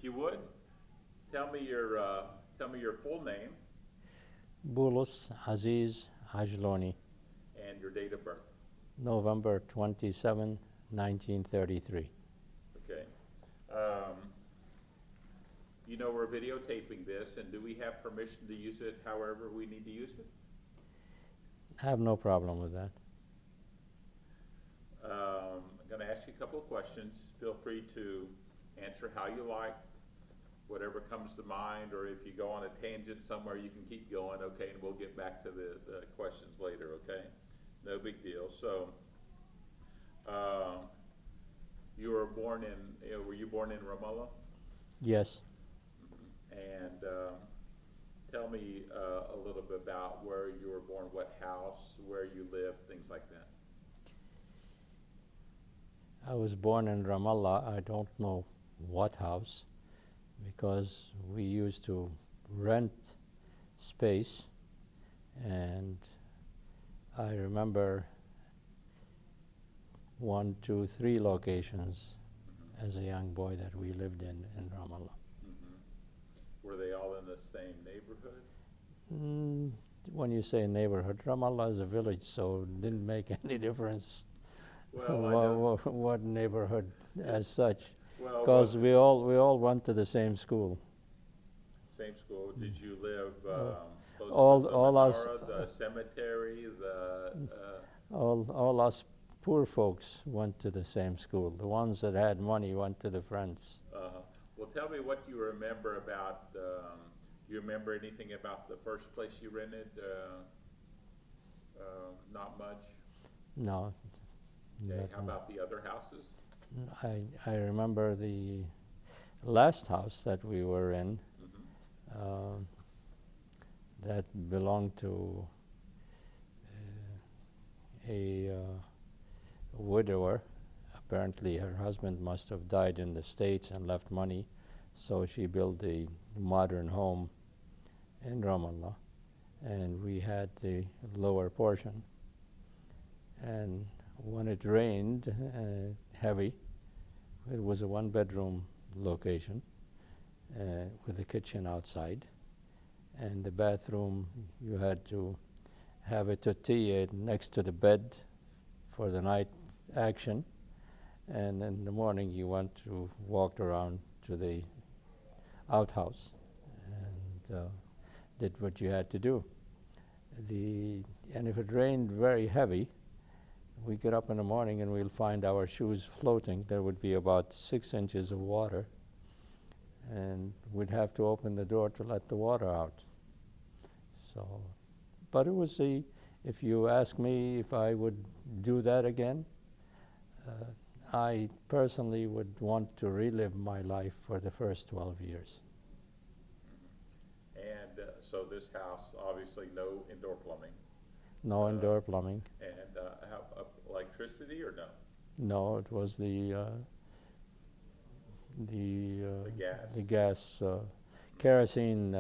you would, tell me your full name Bulus Aziz Ajlouny, and your date of birth. November 27, 1933. Okay. You know we're videotaping this, and do we have permission to use it however we need to use it? I have no problem with that. I'm going to ask you a couple of questions. Feel free to answer how you like, whatever comes to mind, or if you go on a tangent somewhere, you can keep going, okay, and we'll get back to the questions later, okay? No big deal. So, you were born in, were you born in Ramallah? Yes. And tell me a little bit about where you were born, what house, where you live, things like that. I was born in Ramallah. I don't know what house, because we used to rent space, and I remember 1, 2, 3 locations as a young boy that we lived in Ramallah. Were they all in the same neighborhood? When you say neighborhood, Ramallah is a village, so it didn't make any difference Well, what neighborhood as such, well, because we all went to the same school. same school. Did you live close all- to the all us- menorah, the cemetery, All us poor folks went to the same school. The ones that had money went to the Friends. Well, tell me what you remember about, you remember anything about the first place you rented? Not much? No. Okay, not how about the other houses? I remember the last house that we were in, that belonged to a widower. Apparently her husband must have died in the States and left money, so she built a modern home in Ramallah, and we had the lower portion. And when it rained heavy, it was a 1-bedroom location with a kitchen outside, and the bathroom, you had to have a tortilla next to the bed for the night action, and in the morning you walked around to the outhouse and did what you had to do. And if it rained very heavy, we get up in the morning and we'll find our shoes floating. There would be about 6 inches of water, and we'd have to open the door to let the water out. So, but it was if you ask me if I would do that again, I personally would want to relive my life for the first 12 years. And so this house, obviously no indoor plumbing. No indoor plumbing. And have electricity or no? No, it was the gas. The gas, kerosene.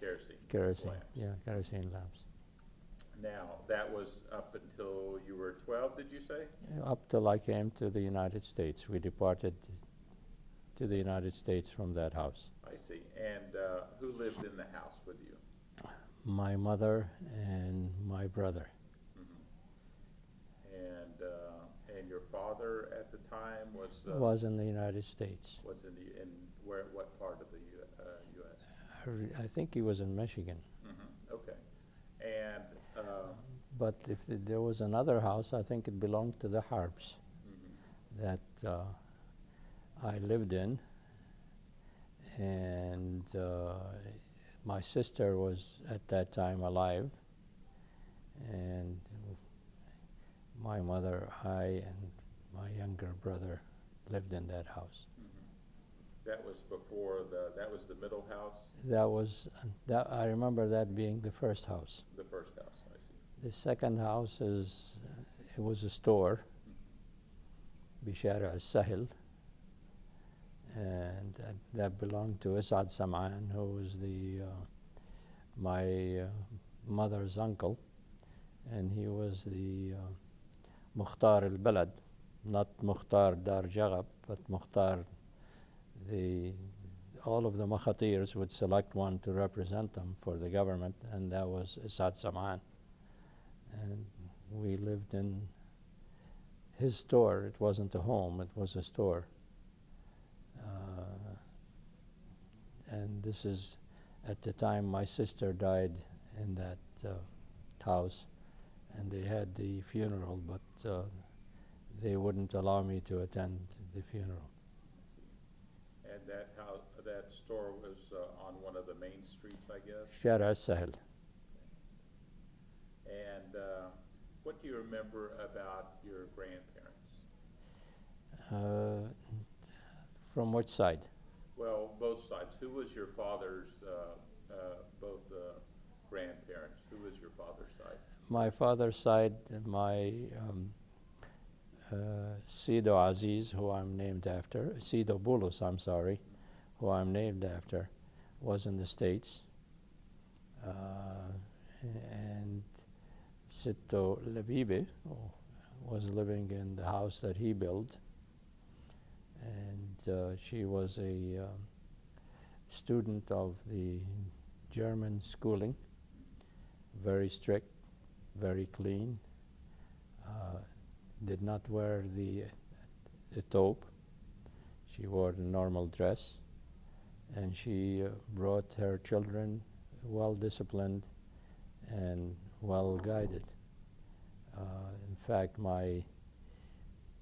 Kerosene. Lamps. Yeah, kerosene lamps. Now, that was up until you were 12, did you say? Up till I came to the United States. We departed to the United States from that house. I see. And who lived in the house with you? My mother and my brother. And your father at the time Was in the United States. Was in what part of the U.S.? I think he was in Michigan. Okay. And but if there was another house, I think it belonged to the Harbs that I lived in, and my sister was at that time alive, and my mother, I, and my younger brother lived in that house. That was before that was the middle house? I remember that being the first house. The first house, I see. The second house it was a store, Bishara al-Sahil, and that belonged to Asad Saman, who was my mother's uncle, and he was the Mukhtar al-Balad, not Mukhtar Dar Jagab, but Mukhtar, the all of the makhatirs would select one to represent them for the government, and that was Asad Saman. And we lived in his store. It wasn't a home, it was a store. And this is at the time my sister died in that house, and they had the funeral, but they wouldn't allow me to attend the funeral. And that house, that store was on one of the main streets, I guess? Shara Sahel. And what do you remember about your grandparents? From which side? Well, both sides. Who was your father's, both grandparents? Who was your father's side? My father's side, my Sido Aziz, who I'm named after, Sido Bulus, I'm sorry, who I'm named after, was in the States. And Sito Labibe was living in the house that he built. And she was a student of the German schooling, very strict, very clean, did not wear the tope. She wore the normal dress, and she brought her children well disciplined and well guided. In fact,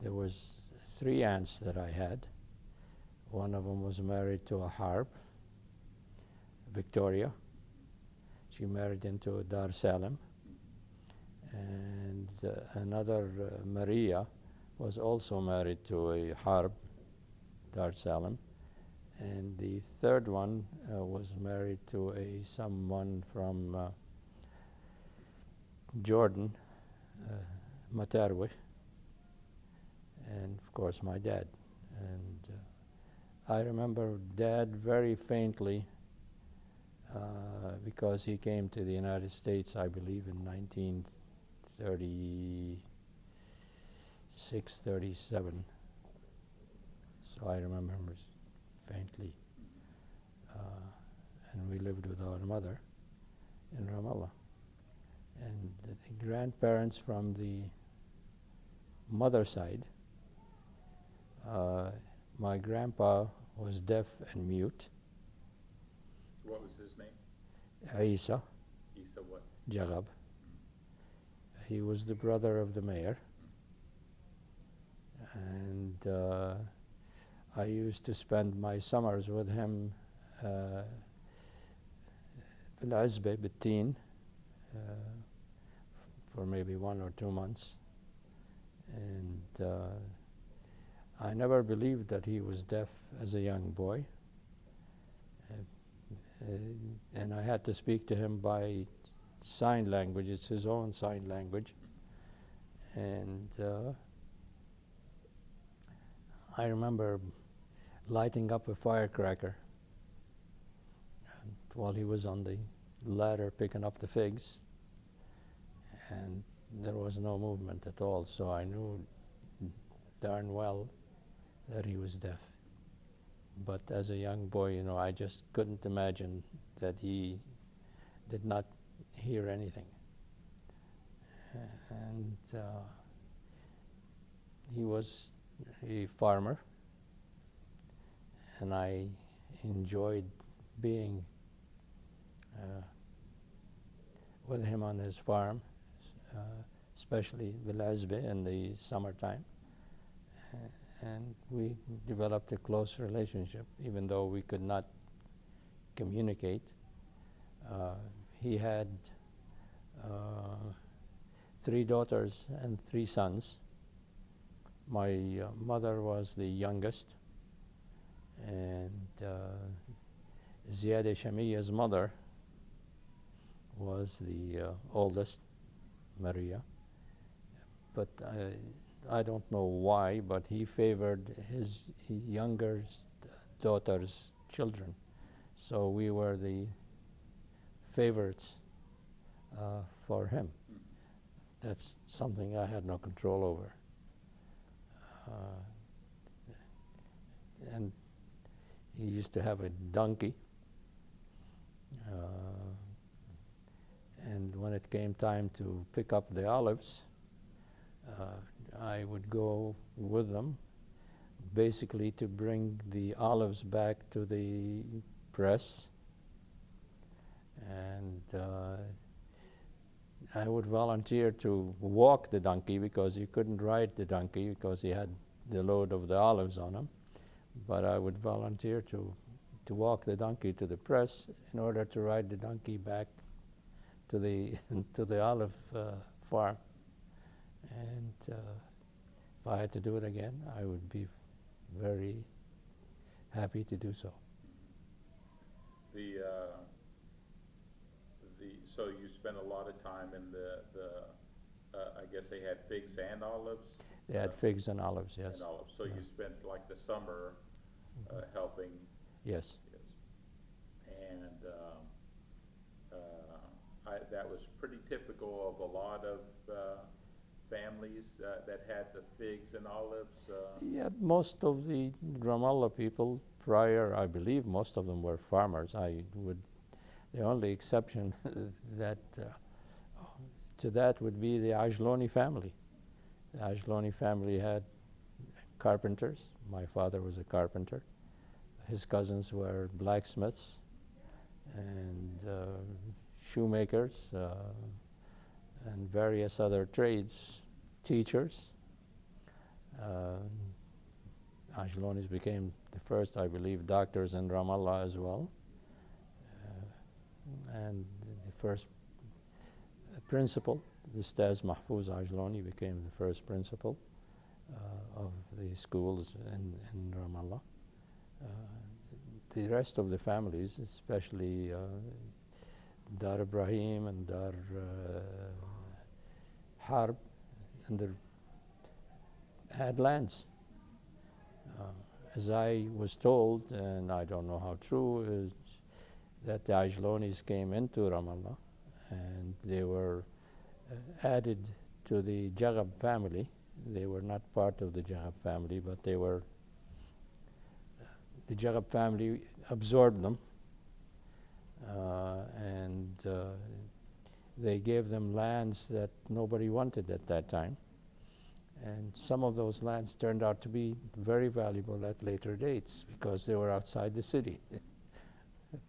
there was 3 aunts that I had. One of them was married to a harp, Victoria. She married into Dar Salam. And another, Maria, was also married to a harp, Dar Salam. And the third one was married to someone from Jordan, Matarwi, and of course my dad. And I remember Dad very faintly because he came to the United States, I believe, in 1936, 37. So I remember him faintly. And we lived with our mother in Ramallah. And the grandparents from the mother side, my grandpa was deaf and mute. What was his name? Isa Isa what? Jagab. He was the brother of the mayor. And I used to spend my summers with him في العزبة بالتين for maybe 1 or 2 months. And I never believed that he was deaf as a young boy. And I had to speak to him by sign language. It's his own sign language. And I remember lighting up a firecracker while he was on the ladder picking up the figs. And there was no movement at all, so I knew darn well that he was deaf. But as a young boy, I just couldn't imagine that he did not hear anything. And he was a farmer, and I enjoyed being with him on his farm, especially Bilazbe in the summertime. And we developed a close relationship, even though we could not communicate. He had 3 daughters and 3 sons. My mother was the youngest, and Ziyad Shamiya's mother was the oldest, Maria. But I don't know why, but he favored his younger daughter's children. So we were the favorites for him. That's something I had no control over. And he used to have a donkey. And when it came time to pick up the olives, I would go with them, basically to bring the olives back to the press. And I would volunteer to walk the donkey, because you couldn't ride the donkey because he had the load of the olives on him. But I would volunteer to walk the donkey to the press in order to ride the donkey back to the to the olive farm. And if I had to do it again, I would be very happy to do so. So you spent a lot of time in I guess they had figs and olives? They had figs and olives, yes. And olives. So you spent like the summer helping? Yes. And that was pretty typical of a lot of families that had the figs and olives? Yeah, most of the Ramallah people prior, I believe most of them were farmers. The only exception to that would be the Ajlouny family. The Ajlouny family had carpenters. My father was a carpenter. His cousins were blacksmiths and shoemakers and various other trades, teachers. Ajlounys became the first, I believe, doctors in Ramallah as well. And the first principal, the Ustaz Mahfouz Ajlouny, became the first principal of the schools in Ramallah. The rest of the families, especially Dar Ibrahim and Dar Harb, and had lands. As I was told, and I don't know how true, is that the Ajlounys came into Ramallah and they were added to the Jagab family. They were not part of the Jagab family, but they were, the Jagab family absorbed them and they gave them lands that nobody wanted at that time. And some of those lands turned out to be very valuable at later dates because they were outside the city.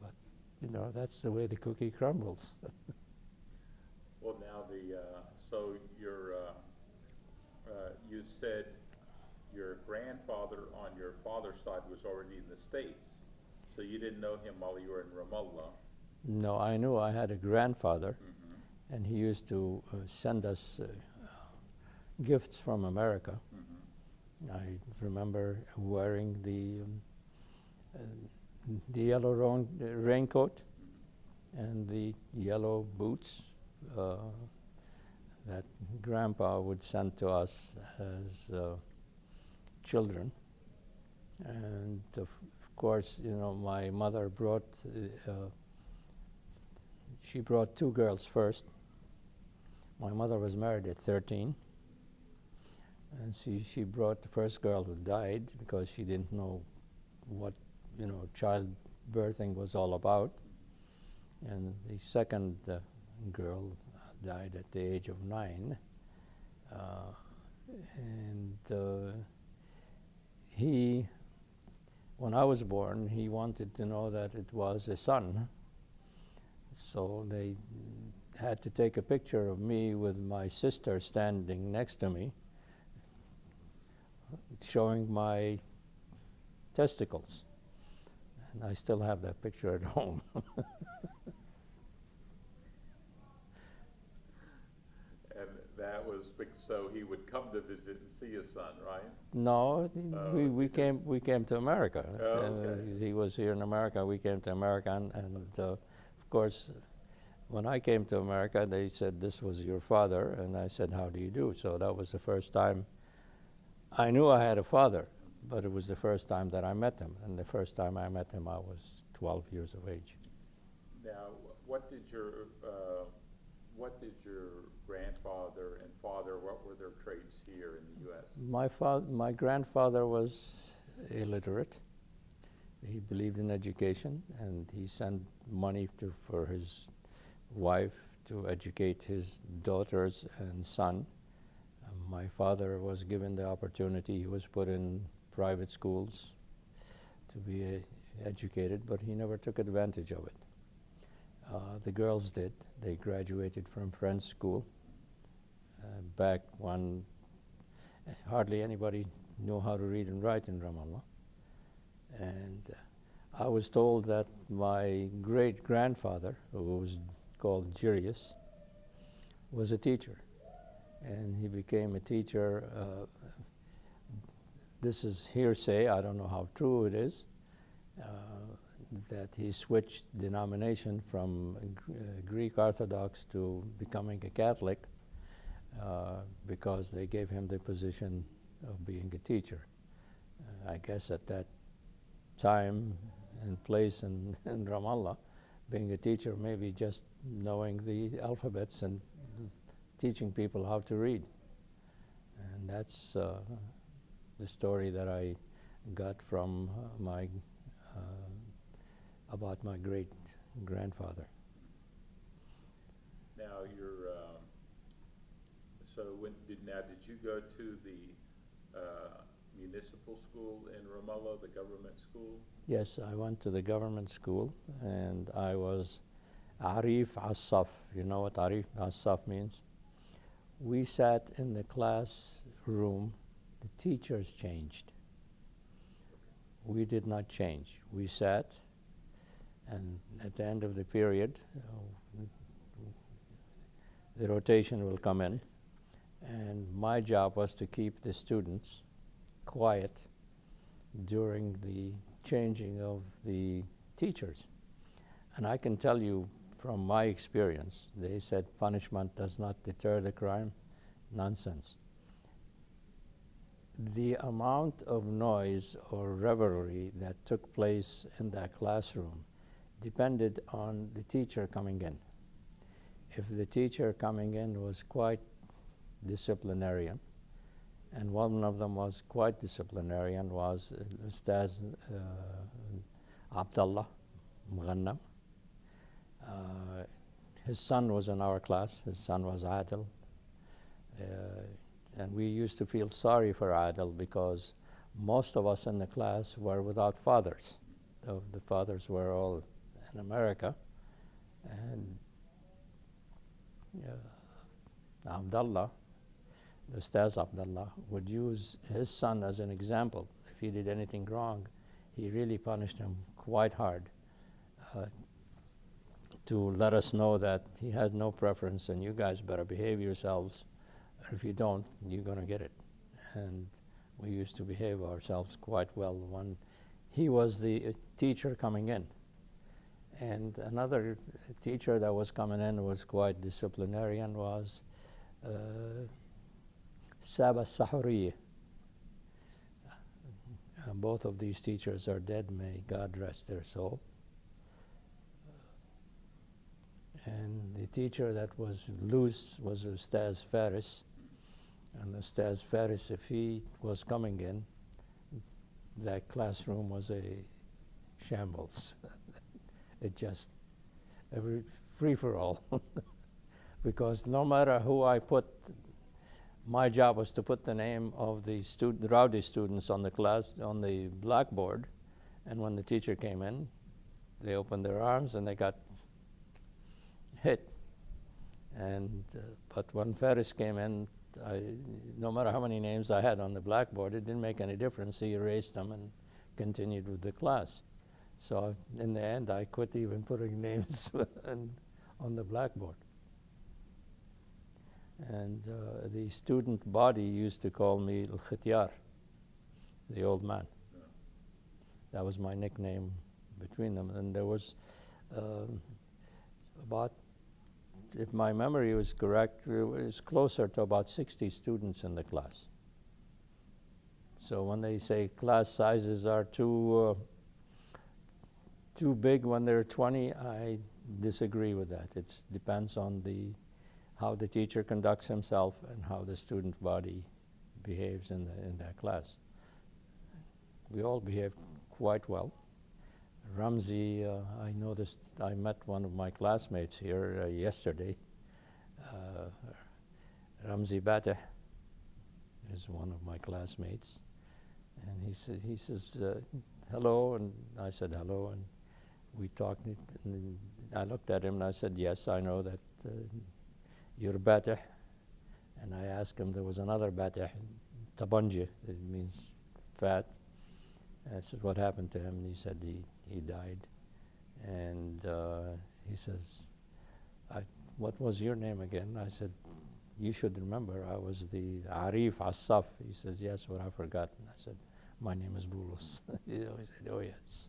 But, you know, that's the way the cookie crumbles. Well, now so you said your grandfather on your father's side was already in the States, so you didn't know him while you were in Ramallah. No, I knew I had a grandfather, and he used to send us gifts from America. I remember wearing the yellow raincoat and the yellow boots that Grandpa would send to us as children. And of course, you know, my mother brought, she brought two girls first. My mother was married at 13. And she brought the first girl who died because she didn't know what, you know, childbirthing was all about. And the second girl died at the age of 9. He, when I was born, he wanted to know that it was a son. So they had to take a picture of me with my sister standing next to me, showing my testicles. And I still have that picture at home. And that was so he would come to visit and see his son, right? No, we came to America. Okay. He was here in America. We came to America, and of course, when I came to America, they said this was your father, and I said, how do you do? So that was the first time I knew I had a father, but it was the first time that I met him. And the first time I met him, I was 12 years of age. Now, what did your grandfather and father, what were their traits here in the U.S.? My grandfather was illiterate he believed in education, and he sent money for his wife to educate his daughters and son. My father was given the opportunity. He was put in private schools to be educated, but he never took advantage of it. The girls did. They graduated from French school back when hardly anybody knew how to read and write in Ramallah. And I was told that my great-grandfather, who was called Jirius, was a teacher. And he became a teacher. This is hearsay, I don't know how true it is, that he switched denomination from Greek Orthodox to becoming a Catholic because they gave him the position of being a teacher. I guess at that time and place in Ramallah, being a teacher maybe just knowing the alphabets and teaching people how to read. And that's the story that I got from about my great-grandfather. Now, did you go to the municipal school in Ramallah, the government school? Yes, I went to the government school, and I was Arif Asaf. You know what Arif Asaf means? We sat in the classroom. The teachers changed. We did not change. We sat, and at the end of the period, the rotation will come in, and my job was to keep the students quiet during the changing of the teachers. And I can tell you from my experience, they said punishment does not deter the crime. Nonsense. The amount of noise or revelry that took place in that classroom depended on the teacher coming in. If the teacher coming in was quite disciplinarian, and one of them was quite disciplinarian, was Ustaz Abdullah Mughanam. His son was in our class. His son was Adil. And we used to feel sorry for Adil because most of us in the class were without fathers. The fathers were all in America. And Abdullah, the Ustaz Abdullah, would use his son as an example. If he did anything wrong, he really punished him quite hard to let us know that he has no preference and you guys better behave yourselves. If you don't, you're going to get it. And we used to behave ourselves quite well when he was the teacher coming in. And another teacher that was coming in was quite disciplinarian was Saba Sahuriye. Both of these teachers are dead, may God rest their soul. And the teacher that was loose was Ustaz Faris. And Ustaz Faris, if he was coming in, that classroom was a shambles. It just, every free-for-all. Because no matter who I put, my job was to put the name of the rowdy students on the blackboard, and when the teacher came in, they opened their arms and they got hit. And but when Faris came in, no matter how many names I had on the blackboard, it didn't make any difference. He erased them and continued with the class. So in the end, I quit even putting names on the blackboard. And the student body used to call me Al-Khityar, the old man. Yeah. That was my nickname between them. And there was about, if my memory was correct, it was closer to about 60 students in the class. So when they say class sizes are too big when they're 20, I disagree with that. It depends on how the teacher conducts himself and how the student body behaves in that class. We all behaved quite well. Ramzi, I noticed, I met one of my classmates here yesterday. Uh, Ramzi Bateh is one of my classmates. And he says hello, and I said hello, and we talked, and I looked at him and I said, yes, I know that you're Bateh. And I asked him, there was another Bateh, Tabanje, it means fat. And I said, what happened to him? And he said he died. And he says, what was your name again? I said, you should remember, I was the Arif Asaf. He says, yes, but I forgot. And I said, my name is Bulus. He said, oh, yes.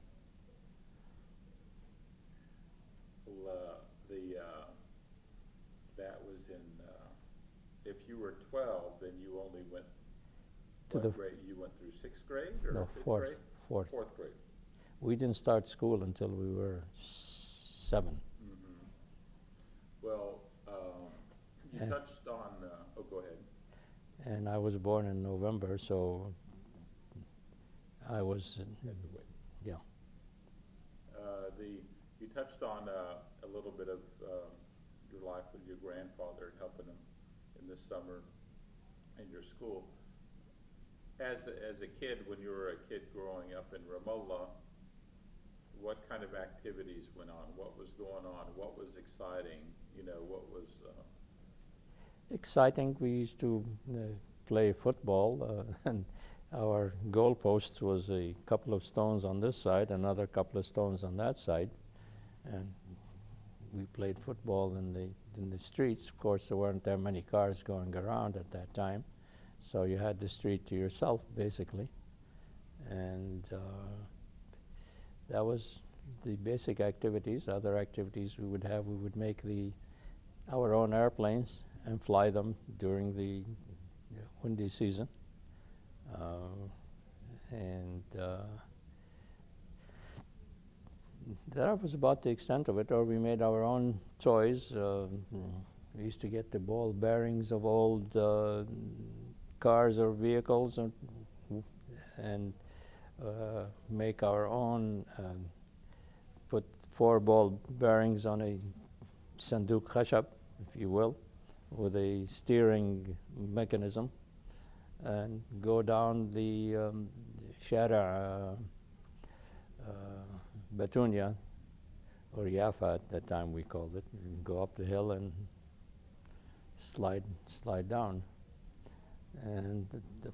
Well, that was in, if you were 12, then you only went, To what the grade? You went through 6th grade or No, 5th fourth. grade? Fourth. 4th grade. We didn't start school until we were 7. Mm-hmm. Well, you And- touched on, oh, go ahead. And I was born in November, so I was, Had to wait. yeah. You touched on a little bit of your life with your grandfather, helping him in the summer in your school. As a kid, when you were a kid growing up in Ramallah, what kind of activities went on? What was going on? What was exciting? You know, what was... Exciting. We used to play football, and our goalpost was a couple of stones on this side, another couple of stones on that side, and we played football in the streets. Of course, there weren't that many cars going around at that time, so you had the street to yourself, basically, and that was the basic activities. Other activities we would have, we would make our own airplanes and fly them during the windy season. That was about the extent of it. Or we made our own toys. We used to get the ball bearings of old cars or vehicles and make our own, put 4 ball bearings on a sanduk khashab, if you will, with a steering mechanism, and go down the Shara Batunia, or Yafa at that time we called it. You go up the hill and slide down. And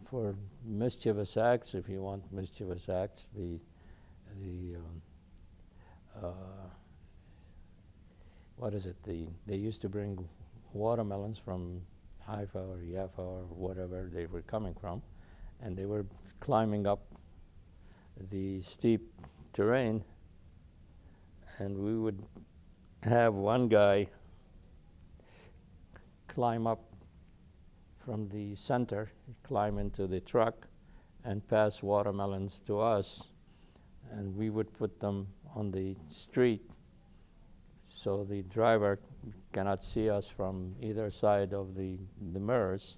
for mischievous acts, if you want mischievous acts, what is it? They used to bring watermelons from Haifa or Jaffa or whatever they were coming from, and they were climbing up the steep terrain, and we would have one guy climb up from the center, climb into the truck, and pass watermelons to us, and we would put them on the street so the driver cannot see us from either side of the mirrors.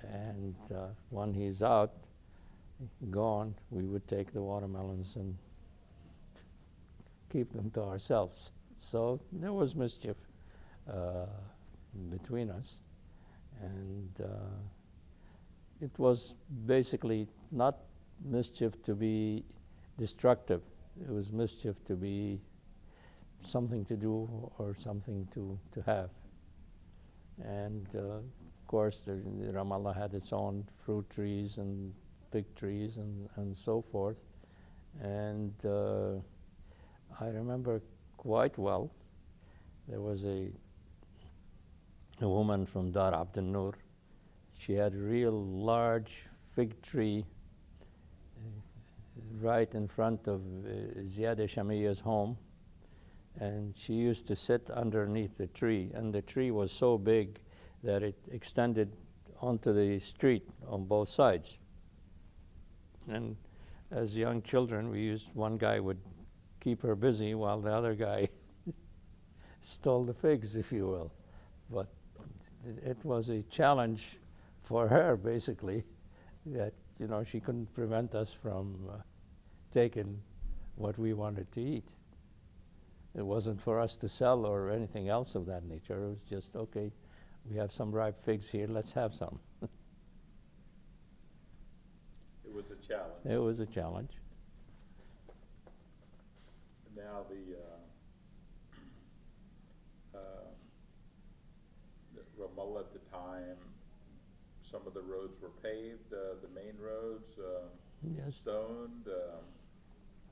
And when he's out, gone, we would take the watermelons and keep them to ourselves. So there was mischief between us. And it was basically not mischief to be destructive. It was mischief to be something to do or something to have. And of course, the Ramallah had its own fruit trees and fig trees and so forth. And I remember quite well, there was a woman from Dar Abd al-Nur. She had a real large fig tree right in front of Ziada Shamiya's home, and she used to sit underneath the tree, and the tree was so big that it extended onto the street on both sides. And as young children, one guy would keep her busy while the other guy stole the figs, if you will. But it was a challenge for her, basically, that she couldn't prevent us from taking what we wanted to eat. It wasn't for us to sell or anything else of that nature. It was just, okay, we have some ripe figs here, let's have some. It was a challenge. It was a challenge. Now the Ramallah at the time, some of the roads were paved, the main roads, Yes. stoned.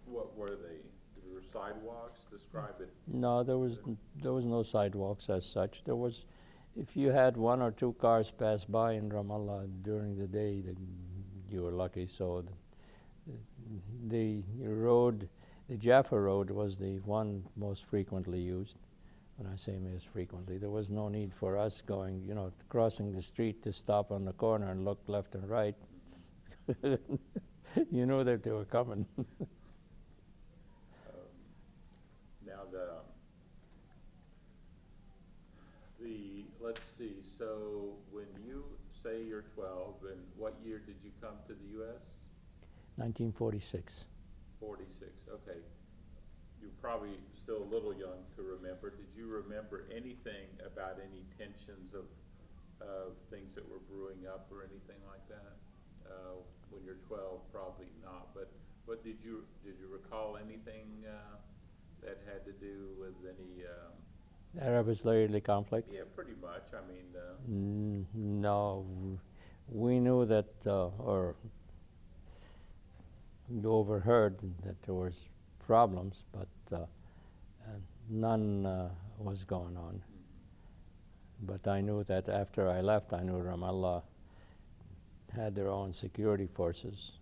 What were they? There were sidewalks. Describe it. No, there was no sidewalks as such. There was, if you had one or two cars pass by in Ramallah during the day, then you were lucky. So the road, the Jaffa Road, was the one most frequently used. When I say most frequently, there was no need for us going, crossing the street to stop on the corner and look left and right. You knew that they were coming. Now let's see. So when you say you're 12, and what year did you come to the U.S.? 1946. 46. Okay. You're probably still a little young to remember. Did you remember anything about any tensions of things that were brewing up or anything like that? When you're 12, probably not. But did you recall anything that had to do with any? Arab-Israeli conflict? Yeah, pretty much. I mean. No, we knew that, or you overheard that there was problems, but none was going on. But I knew that after I left, I knew Ramallah had their own security forces.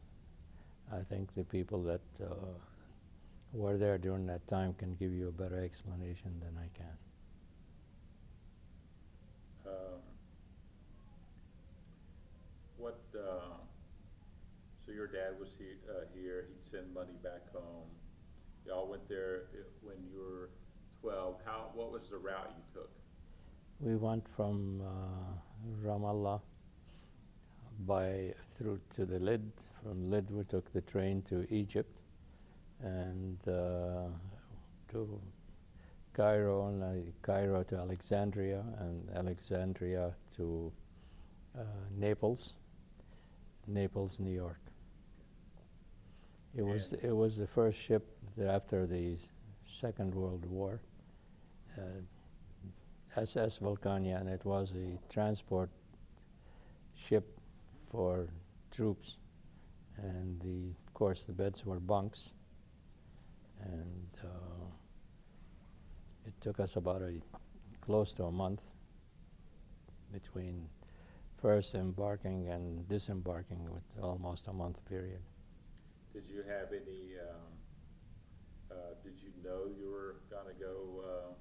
I think the people that were there during that time can give you a better explanation than I can. So your dad was here, he'd send money back home. Y'all went there when you were 12. What was the route you took? We went from Ramallah through to the Lid. From Lid we took the train to Egypt and to Cairo, and Cairo to Alexandria, and Alexandria to Naples, New York. It was the first ship that after the Second World War, SS Vulcania, and it was a transport ship for troops, and of course the beds were bunks, and it took us about close to a month between first embarking and disembarking, with almost a month period. Did you have any, did you know you were gonna go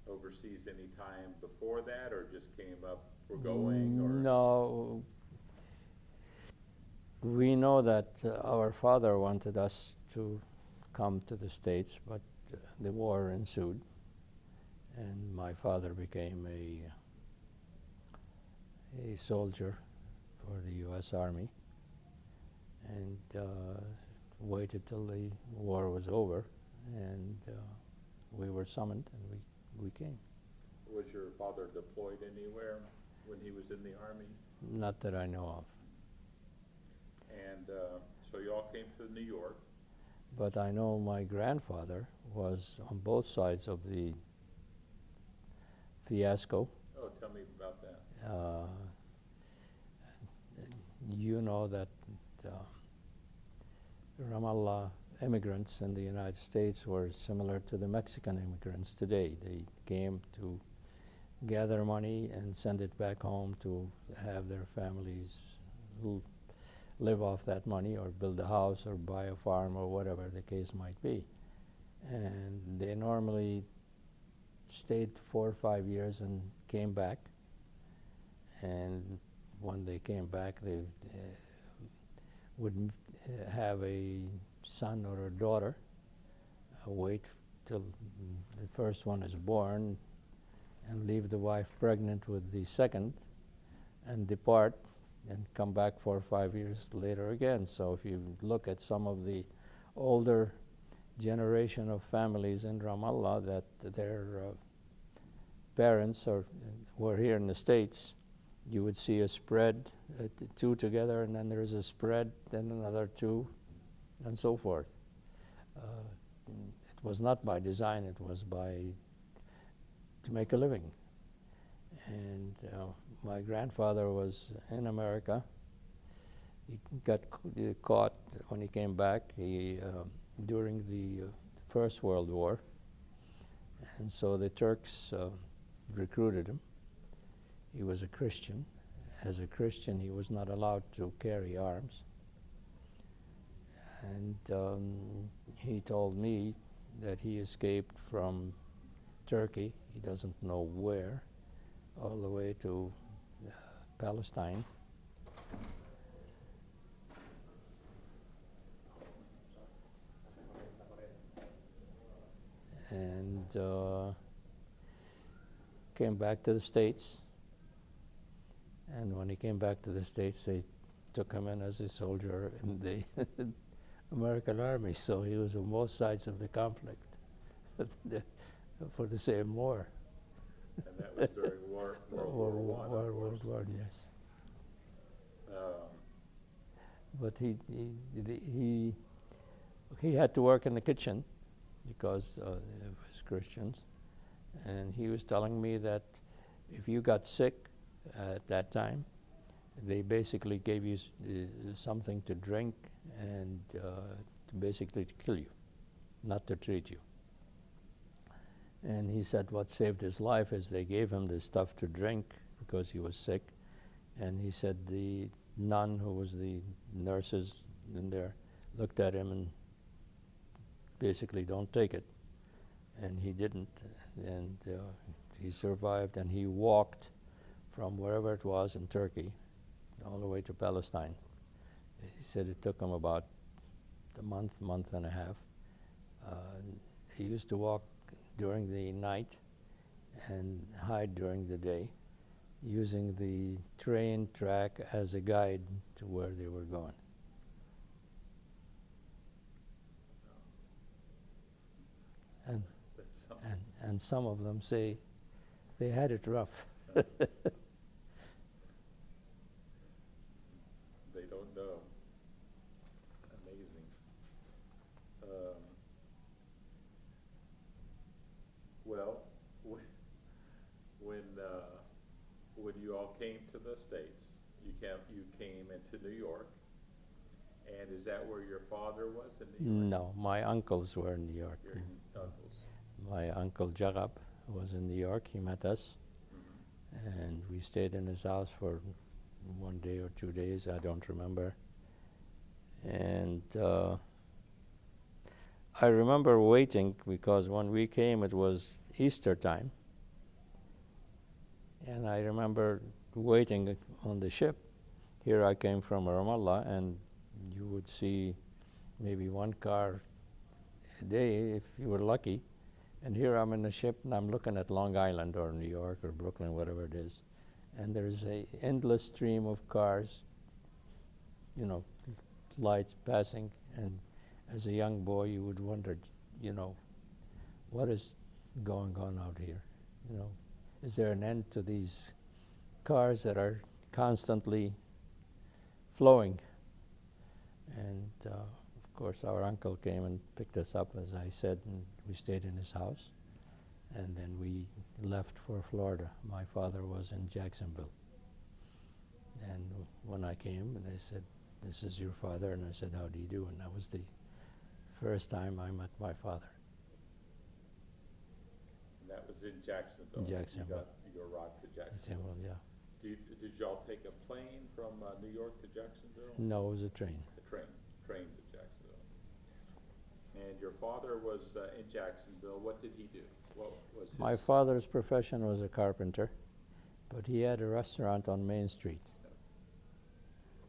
overseas any time before that, or just came up, we're going, or? No. We know that our father wanted us to come to the States, but the war ensued, and my father became a soldier for the U.S. Army, and waited till the war was over, and we were summoned, and we came. Was your father deployed anywhere when he was in the Army? Not that I know of. And so you all came to New York. But I know my grandfather was on both sides of the fiasco. Oh, tell me about that. You know that Ramallah immigrants in the United States were similar to the Mexican immigrants today. They came to gather money and send it back home to have their families live off that money, or build a house, or buy a farm, or whatever the case might be. And they normally stayed 4 or 5 years and came back. And when they came back, they would have a son or a daughter, wait till the first one is born, and leave the wife pregnant with the second, and depart, and come back 4 or 5 years later again. So if you look at some of the older generation of families in Ramallah that their parents were here in the States. You would see a spread, two together, and then there's a spread, then another two, and so forth. It was not by design, it was to make a living. And my grandfather was in America. He got caught when he came back during the First World War. And so the Turks recruited him. He was a Christian. As a Christian, he was not allowed to carry arms. And he told me that he escaped from Turkey, he doesn't know where, all the way to Palestine. And came back to the States. And when he came back to the States, they took him in as a soldier in the American Army. So he was on both sides of the conflict for the same war. And that was during World War I. World War, yes. But he had to work in the kitchen because of his Christians. And he was telling me that if you got sick at that time, they basically gave you something to drink and to basically to kill you, not to treat you. And he said what saved his life is they gave him this stuff to drink because he was sick. And he said the nun who was the nurses in there looked at him and basically don't take it. And he didn't. And he survived, and he walked from wherever it was in Turkey all the way to Palestine. He said it took him about a month and a half. He used to walk during the night and hide during the day, using the train track as a guide to where they were going. And some of them say they had it rough. They don't know. Amazing. Well, when you all came to the States, you came into New York, and is that where your father was in New York? No, my uncles were in New York. Your uncles. My uncle Jarab was in New York. He met us, and we stayed in his house for 1 day or 2 days, I don't remember. And I remember waiting because when we came it was Easter time, and I remember waiting on the ship. Here I came from Ramallah, and you would see maybe one car a day if you were lucky. And here I'm in the ship, and I'm looking at Long Island or New York or Brooklyn, whatever it is. And there's an endless stream of cars, lights passing. And as a young boy, you would wonder, what is going on out here? Is there an end to these cars that are constantly flowing? And of course, our uncle came and picked us up, as I said, and we stayed in his house. And then we left for Florida. My father was in Jacksonville. And when I came, they said, "This is your father." And I said, "How do you do?" And that was the first time I met my father. And that was in Jacksonville? In Jacksonville. You arrived to Jacksonville? Yeah. Did y'all take a plane from New York to Jacksonville? No, it was a train. A train to Jacksonville. And your father was in Jacksonville. What did he do? What was his? My father's profession was a carpenter, but he had a restaurant on Main Street.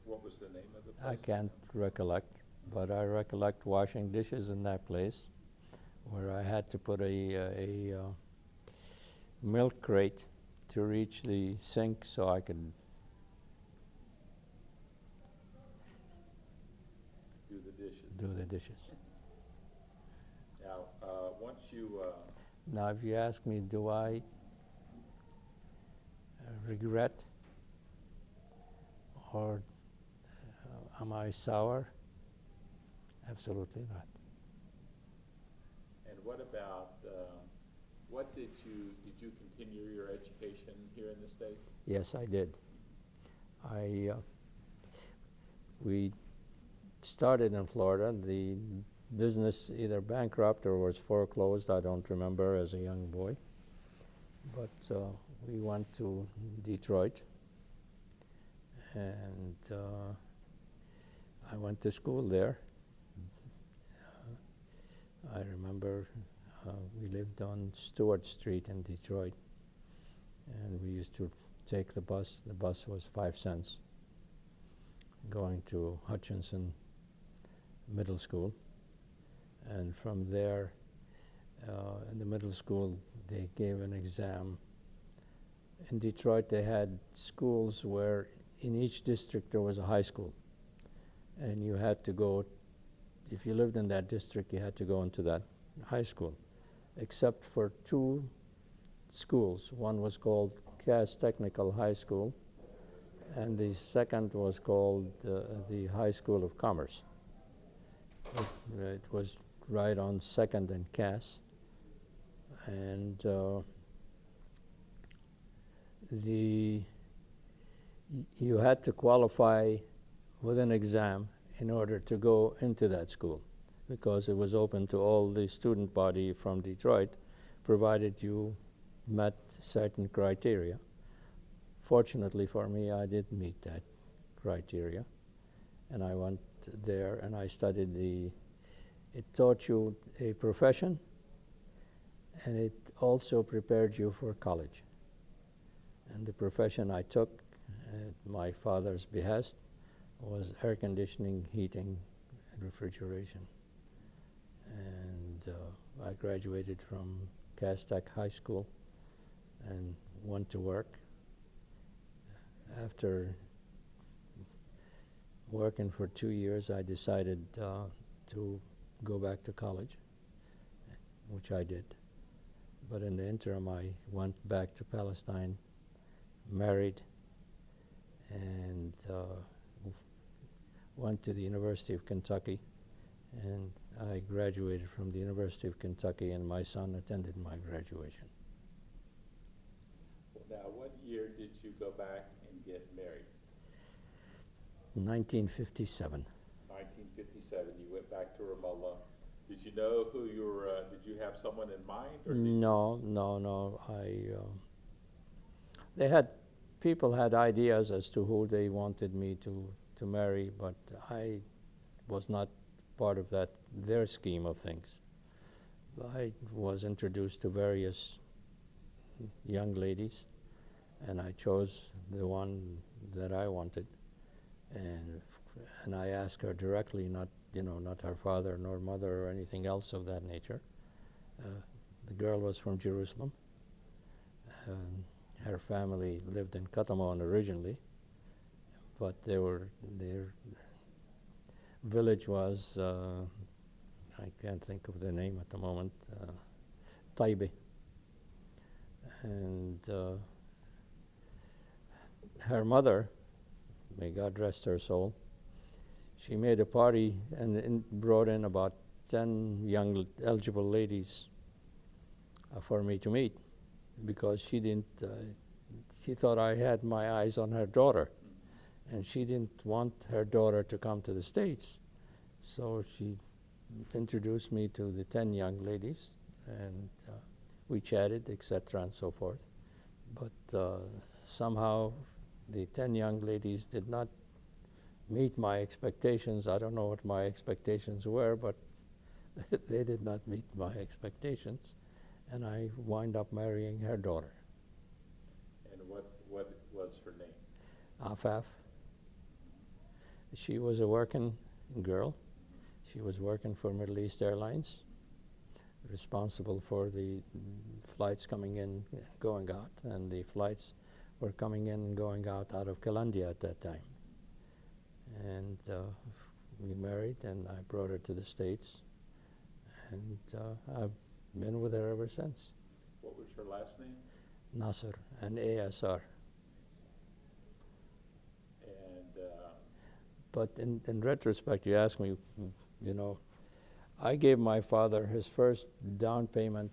What was the name of the place? I can't recollect, but I recollect washing dishes in that place, where I had to put a milk crate to reach the sink so I could do the dishes. do the dishes. you, Now, if you ask me, do I regret or am I sour? Absolutely not. and what about, did you continue your education here in the States? Yes, I did. We started in Florida. The business either bankrupt or was foreclosed, I don't remember, as a young boy. But we went to Detroit, and I went to school there. I remember we lived on Stewart Street in Detroit, and we used to take the bus. The bus was 5 cents going to Hutchinson Middle School. And from there, in the middle school, they gave an exam. In Detroit, they had schools where in each district there was a high school. And you had to go, if you lived in that district, you had to go into that high school, except for 2 schools. One was called Cass Technical High School, and the second was called the High School of Commerce. It was right on 2nd and Cass, and you had to qualify with an exam in order to go into that school, because it was open to all the student body from Detroit, provided you met certain criteria. Fortunately for me, I did meet that criteria, and I went there and I studied it taught you a profession, and it also prepared you for college. And the profession I took at my father's behest was air conditioning, heating, and refrigeration. And I graduated from Cass Tech High School and went to work. After working for 2 years, I decided to go back to college, which I did. But in the interim, I went back to Palestine, married, and went to the University of Kentucky, and I graduated from the University of Kentucky, and my son attended my graduation. Now, what year did you go back and get married? 1957. 1957, you went back to Ramallah. Did you know who you were, did you have someone in mind? Or No. People had ideas as to who they wanted me to marry, but I was not part of their scheme of things. I was introduced to various young ladies, and I chose the one that I wanted, and I asked her directly, not her father nor mother or anything else of that nature. The girl was from Jerusalem. Her family lived in Katamon originally, but their village was, I can't think of the name at the moment, Taibe. And her mother, may God rest her soul, she made a party and brought in about 10 young eligible ladies for me to meet, because she thought I had my eyes on her daughter, and she didn't want her daughter to come to the States. So she introduced me to the 10 young ladies, and we chatted, etc., and so forth. But somehow the 10 young ladies did not meet my expectations. I don't know what my expectations were, but they did not meet my expectations, and I wound up marrying her daughter. And what was her name? Afaf. She was a working girl. She was working for Middle East Airlines, responsible for the flights coming in and going out, and the flights were coming in and going out of Kalandia at that time. And we married, and I brought her to the States, and I've been with her ever since. What was her last name? Nasser, and ASR. And, But in retrospect, you ask me, you know, I gave my father his first down payment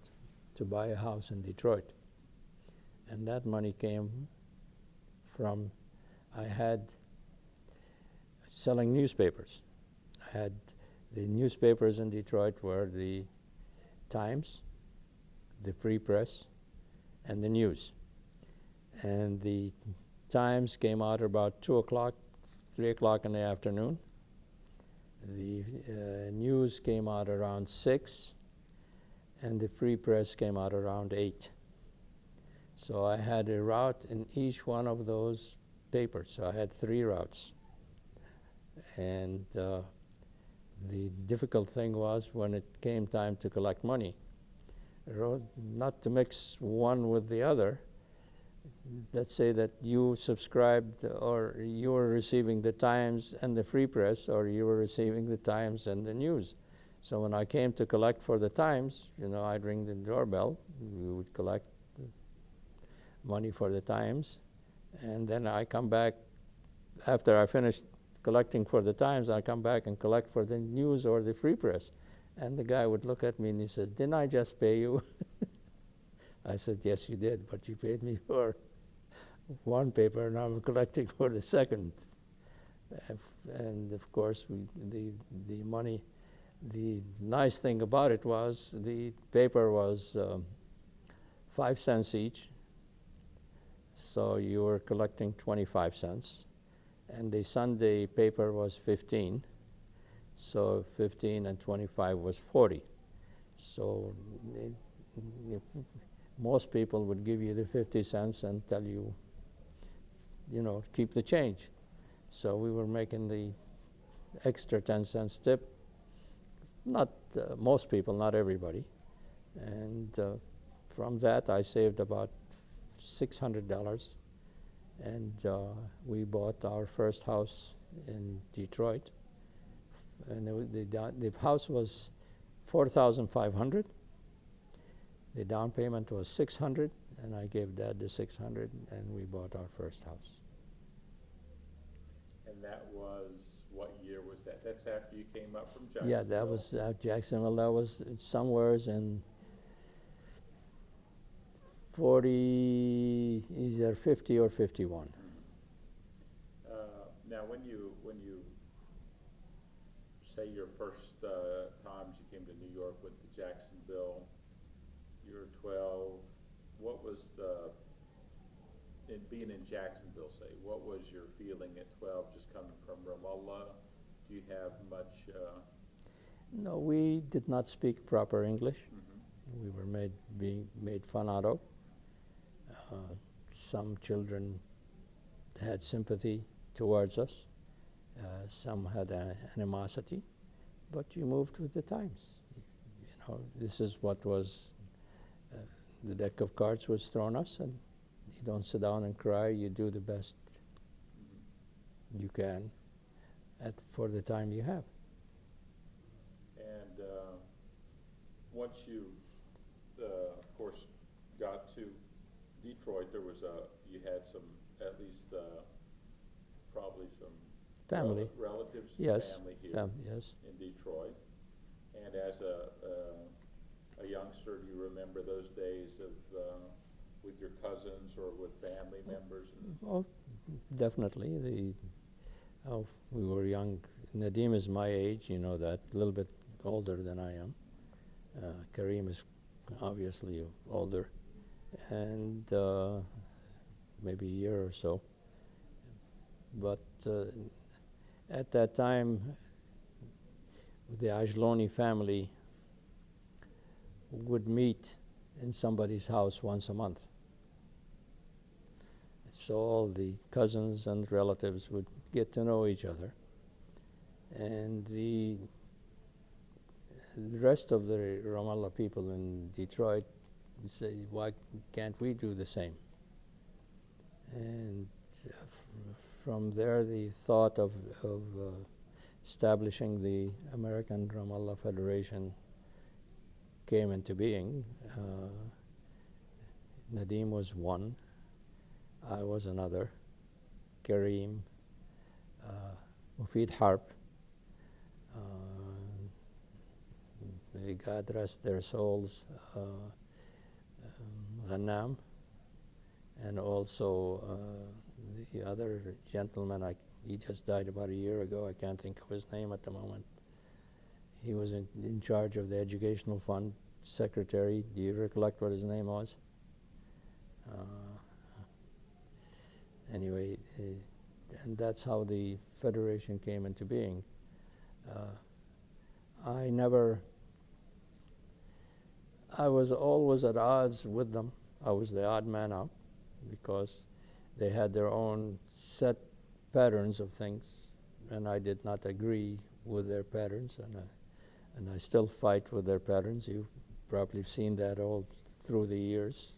to buy a house in Detroit. And that money came from, I had selling newspapers. I had the newspapers in Detroit were the Times, the Free Press, and the News. And the Times came out about 2 o'clock, 3 o'clock in the afternoon. The News came out around 6, and the Free Press came out around 8. So I had a route in each one of those papers. So I had 3 routes. And the difficult thing was when it came time to collect money, not to mix one with the other. Let's say that you subscribed or you were receiving the Times and the Free Press, or you were receiving the Times and the News. So when I came to collect for the Times, you know, I'd ring the doorbell, we would collect money for the Times, and then I come back, after I finished collecting for the Times, I come back and collect for the News or the Free Press. And the guy would look at me and he said, "Didn't I just pay you?" I said, "Yes, you did, but you paid me for one paper, and I'm collecting for the second." And of course, the money, the nice thing about it was the paper was 5 cents each, so you were collecting 25 cents. And the Sunday paper was 15, so 15 and 25 was 40. So most people would give you the 50 cents and tell you, you know, keep the change. So we were making the extra 10 cents tip. Not most people, not everybody. And from that, I saved about $600. And we bought our first house in Detroit. And the house was $4,500. The down payment was $600, and I gave Dad the $600, and we bought our first house. and that was, what year was that? That's after you came up from Jacksonville? Yeah, that was Jacksonville. That was somewhere in 40, either 50 or 51. Now, when you say your first times you came to New York with the Jacksonville, you were 12. What was in being in Jacksonville, say, what was your feeling at 12 just coming from Ramallah? Do you have much? No, we did not speak proper English. Mm-hmm. We were being made fun out of. Some children had sympathy towards us. Some had animosity, but you moved with the times. You know, this is what was, the deck of cards was thrown us, and you don't sit down and cry, you do the best you can for the time you have. And once you, of course, got to Detroit, there was you had some, at least probably some Family. relatives, Yes. family here Yes. in Detroit. And as a youngster, do you remember those days of with your cousins or with family members? Oh, definitely. We were young. Nadim is my age, you know that, a little bit older than I am. Kareem is obviously older, and maybe a year or so. But at that time, the Ajlouny family would meet in somebody's house once a month. So all the cousins and relatives would get to know each other. And the rest of the Ramallah people in Detroit say, why can't we do the same? And from there, the thought of establishing the American Ramallah Federation came into being. Nadim was one, I was another, Kareem, Mufid Harp. May God rest their souls, Ghanam, and also the other gentleman, he just died about a year ago. I can't think of his name at the moment. He was in charge of the educational fund, secretary. Do you recollect what his name was? Anyway, and that's how the Federation came into being. I was always at odds with them. I was the odd man out because they had their own set patterns of things, and I did not agree with their patterns, and I still fight with their patterns. You've probably seen that all through the years,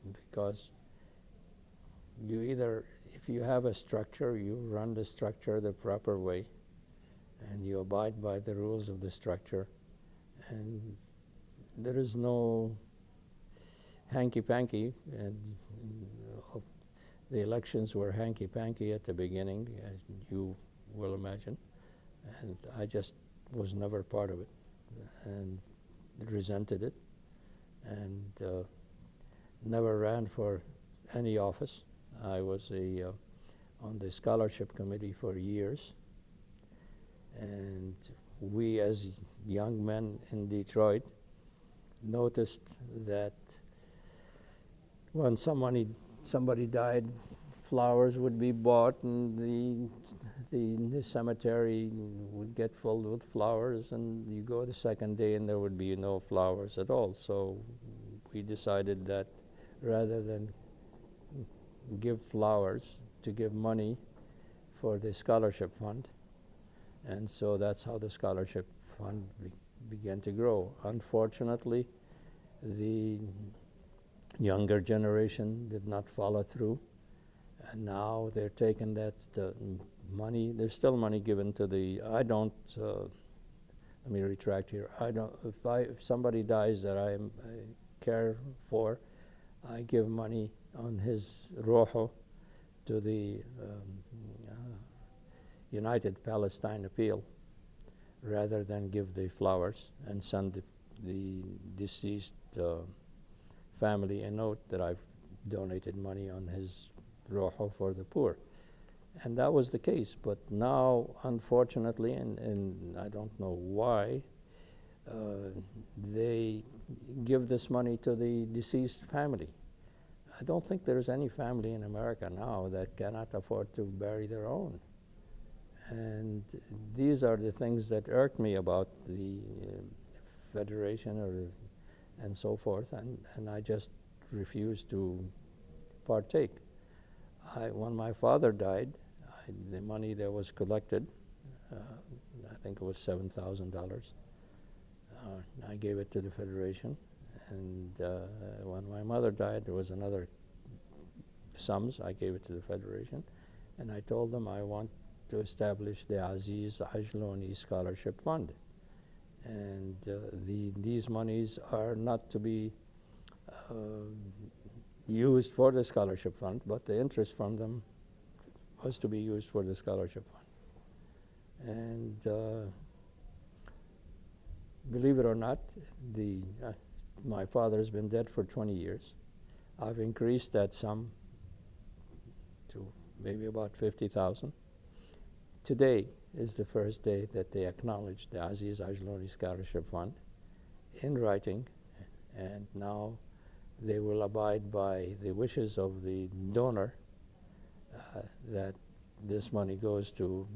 because you either, if you have a structure, you run the structure the proper way, and you abide by the rules of the structure, and there is no hanky-panky, and the elections were hanky-panky at the beginning, as you will imagine, and I just was never part of it, and resented it, and never ran for any office. I was on the scholarship committee for years, and we as young men in Detroit noticed that when somebody died, flowers would be bought, and the cemetery would get filled with flowers, and you go the second day and there would be no flowers at all. So we decided that rather than give flowers, to give money for the scholarship fund. And so that's how the scholarship fund began to grow. Unfortunately, the younger generation did not follow through, and now they're taking that money. There's still money given to the, I don't, let me retract here. I don't, if somebody dies that I care for, I give money on his roho to the United Palestine Appeal, rather than give the flowers and send the deceased family a note that I've donated money on his roho for the poor. And that was the case, but now, unfortunately, and I don't know why, they give this money to the deceased family. I don't think there's any family in America now that cannot afford to bury their own. And these are the things that irked me about the Federation and so forth, and I just refused to partake. When my father died, the money that was collected, I think it was $7,000, I gave it to the Federation. And when my mother died, there was another sums. I gave it to the Federation, and I told them I want to establish the Aziz Ajlouny Scholarship Fund. And these monies are not to be used for the scholarship fund, but the interest from them was to be used for the scholarship fund. And believe it or not, my father's been dead for 20 years. I've increased that sum to maybe about 50,000. Today is the first day that they acknowledged the Aziz Ajlouny Scholarship Fund in writing, and now they will abide by the wishes of the donor that this money goes to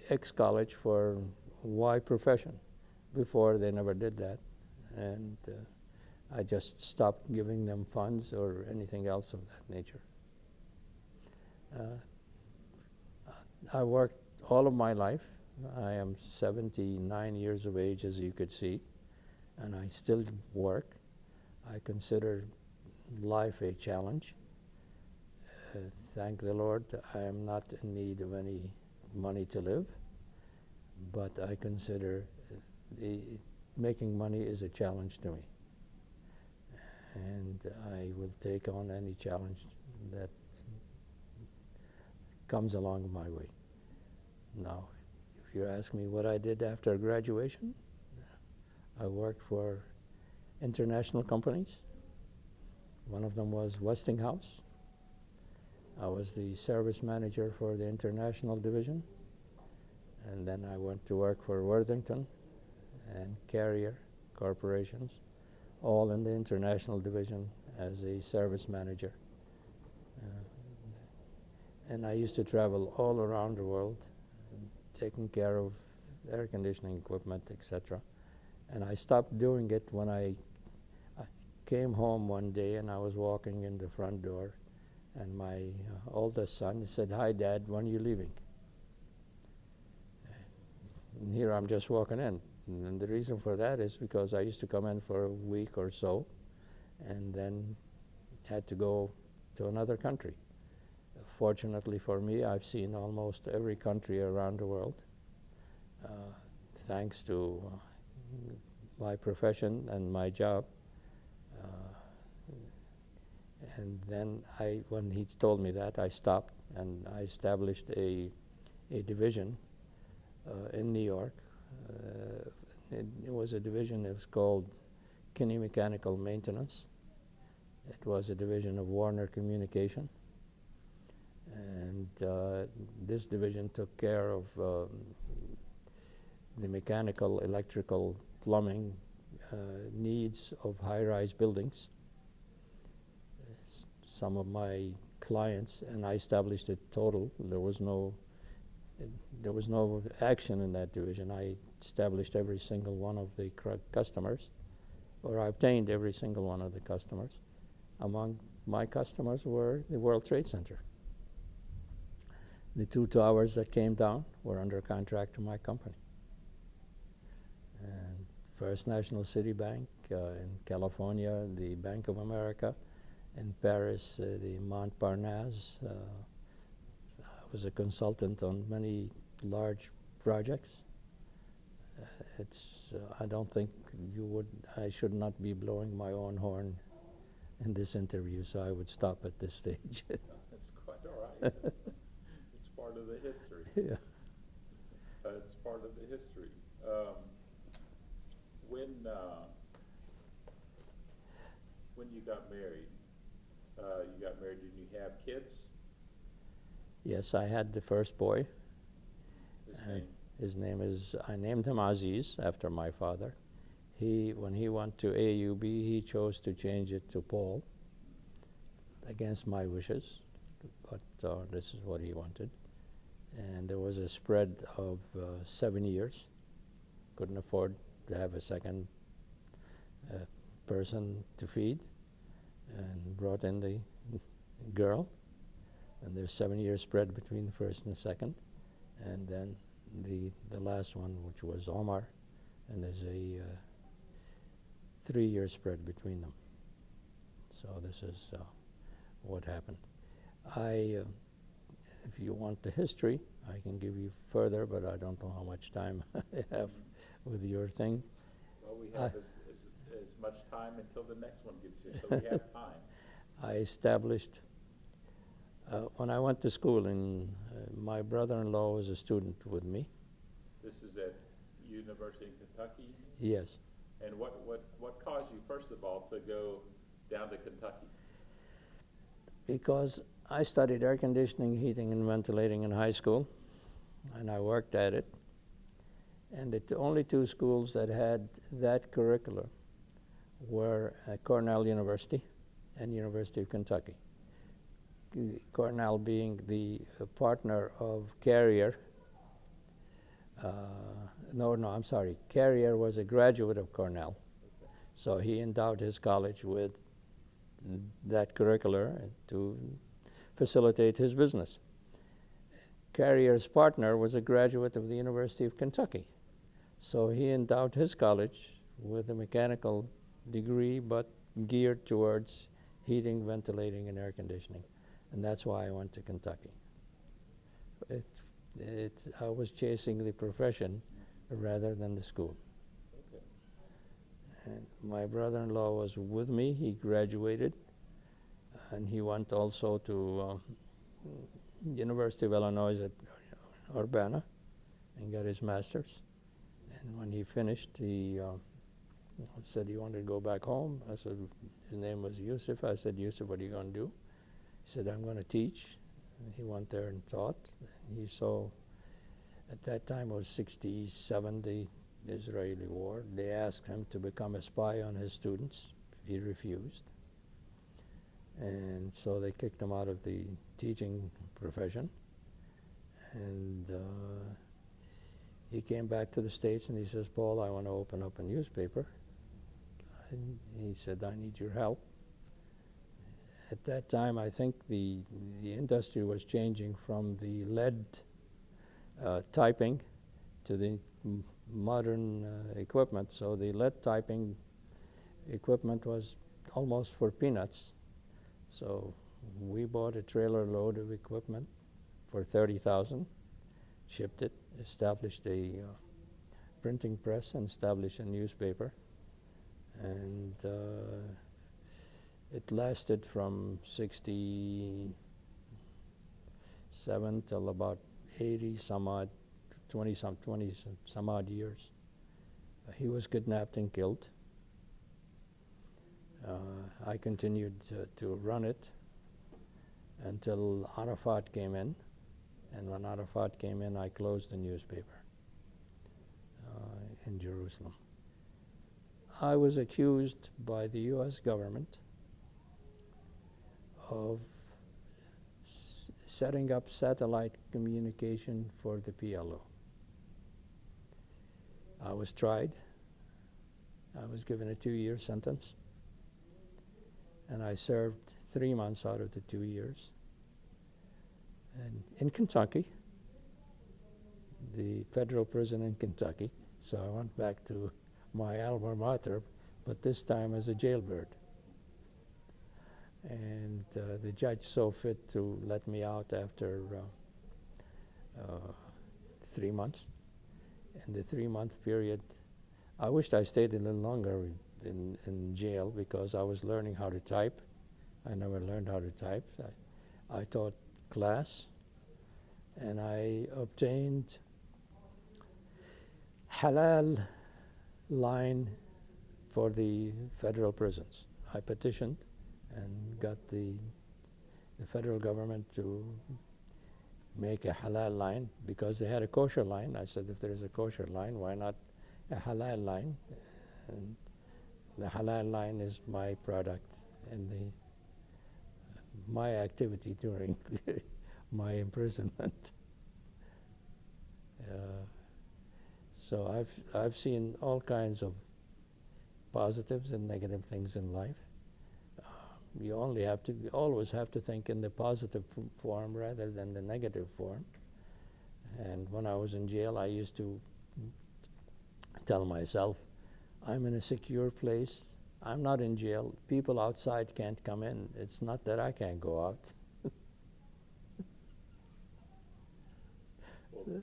X college for Y profession. Before, they never did that, and I just stopped giving them funds or anything else of that nature. I worked all of my life. I am 79 years of age, as you could see, and I still work. I consider life a challenge. Thank the Lord, I am not in need of any money to live, but I consider making money is a challenge to me. And I will take on any challenge that comes along my way. Now, if you ask me what I did after graduation, I worked for international companies. One of them was Westinghouse. I was the service manager for the international division. And then I went to work for Worthington and Carrier corporations, all in the international division as a service manager. And I used to travel all around the world, taking care of air conditioning equipment, etc. And I stopped doing it when I came home one day and I was walking in the front door, and my oldest son said, "Hi, Dad, when are you leaving?" And here I'm just walking in. And the reason for that is because I used to come in for a week or so and then had to go to another country. Fortunately for me, I've seen almost every country around the world, thanks to my profession and my job. And then when he told me that, I stopped and I established a division in New York. It was a division that was called Kinney Mechanical Maintenance. It was a division of Warner Communication. And this division took care of the mechanical, electrical, plumbing needs of high-rise buildings. Some of my clients, and I established a total. There was no action in that division. I established every single one of the customers, or I obtained every single one of the customers. Among my customers were the World Trade Center. The 2 towers that came down were under contract to my company. And First National City Bank in California, the Bank of America in Paris, the Montparnasse. I was a consultant on many large projects. I don't think I should not be blowing my own horn in this interview, so I would stop at this stage. That's quite all right. It's part of the history. Yeah. It's part of the history. When you got married, did you have kids? Yes, I had the first boy. His name? I named him Aziz after my father. When he went to AUB, he chose to change it to Paul against my wishes, but this is what he wanted. And there was a spread of 7 years. Couldn't afford to have a second person to feed, and brought in the girl. And there's 7 years spread between the first and the second. And then the last one, which was Omar, and there's a 3-year spread between them. So this is what happened. If you want the history, I can give you further, but I don't know how much time I have with your thing. Well, we have as much time until the next one gets here, so we have time. I established, when I went to school, my brother-in-law was a student with me. This is at University of Kentucky? Yes. And what caused you, first of all, to go down to Kentucky? Because I studied air conditioning, heating, and ventilating in high school, and I worked at it. And the only 2 schools that had that curriculum were Cornell University and University of Kentucky. Cornell being the partner of Carrier. I'm sorry. Carrier was a graduate of Cornell. Okay. So he endowed his college with that curricular to facilitate his business. Carrier's partner was a graduate of the University of Kentucky. So he endowed his college with a mechanical degree, but geared towards heating, ventilating, and air conditioning. And that's why I went to Kentucky. I was chasing the profession rather than the school. Okay. my brother-in-law was with me. He graduated, and he went also to University of Illinois at Urbana and got his master's. And when he finished, he said he wanted to go back home. I said, his name was Yusuf. I said, Yusuf, what are you going to do? He said, I'm going to teach. And he went there and taught. And he saw, at that time it was 67, the Israeli war. They asked him to become a spy on his students. He refused. And so they kicked him out of the teaching profession. And he came back to the States and he says, Paul, I want to open up a newspaper. And he said, I need your help. At that time, I think the industry was changing from the lead typing to the modern equipment. So the lead typing equipment was almost for peanuts. So we bought a trailer load of equipment for $30,000, shipped it, established a printing press, and established a newspaper. And it lasted from 67 till about 80 some odd, 20 some odd years. He was kidnapped and killed. I continued to run it until Arafat came in. And when Arafat came in, I closed the newspaper in Jerusalem. I was accused by the U.S. government of setting up satellite communication for the PLO. I was tried. I was given a 2-year sentence. And I served 3 months out of the 2 years. And in Kentucky, the federal prison in Kentucky. So I went back to my alma mater, but this time as a jailbird. And the judge saw fit to let me out after 3 months. In the 3-month period, I wished I stayed a little longer in jail because I was learning how to type. I never learned how to type. I taught class, and I obtained halal line for the federal prisons. I petitioned and got the federal government to make a halal line because they had a kosher line. I said, if there is a kosher line, why not a halal line? And the halal line is my product and my activity during my imprisonment. So I've seen all kinds of positives and negative things in life. You always have to think in the positive form rather than the negative form. And when I was in jail, I used to tell myself, I'm in a secure place. I'm not in jail. People outside can't come in. It's not that I can't go out. Well,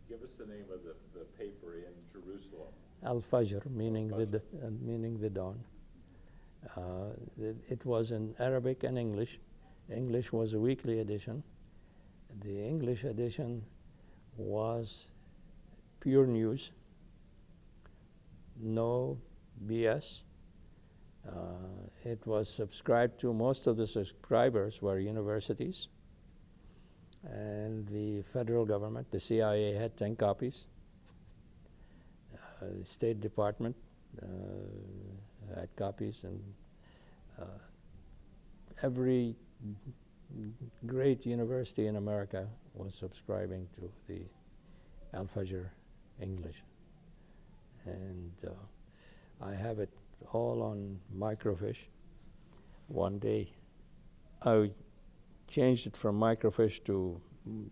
give us the name of the paper in Jerusalem. Al-Fajr, meaning the dawn. It was in Arabic and English. English was a weekly edition. The English edition was pure news, no BS. It was subscribed to. Most of the subscribers were universities. And the federal government, the CIA, had 10 copies. The State Department had copies, and every great university in America was subscribing to the Al-Fajr English. And I have it all on microfiche. One day I changed it from microfiche to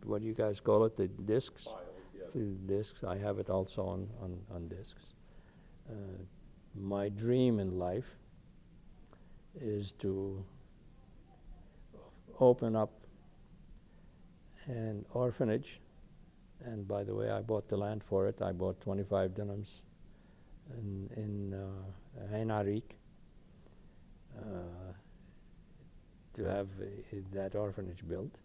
what do you guys call it, the discs? Files, yes. Discs. I have it also on discs. My dream in life is to open up an orphanage. And by the way, I bought the land for it. I bought 25 dirhams in Ain Arik, to have that orphanage built,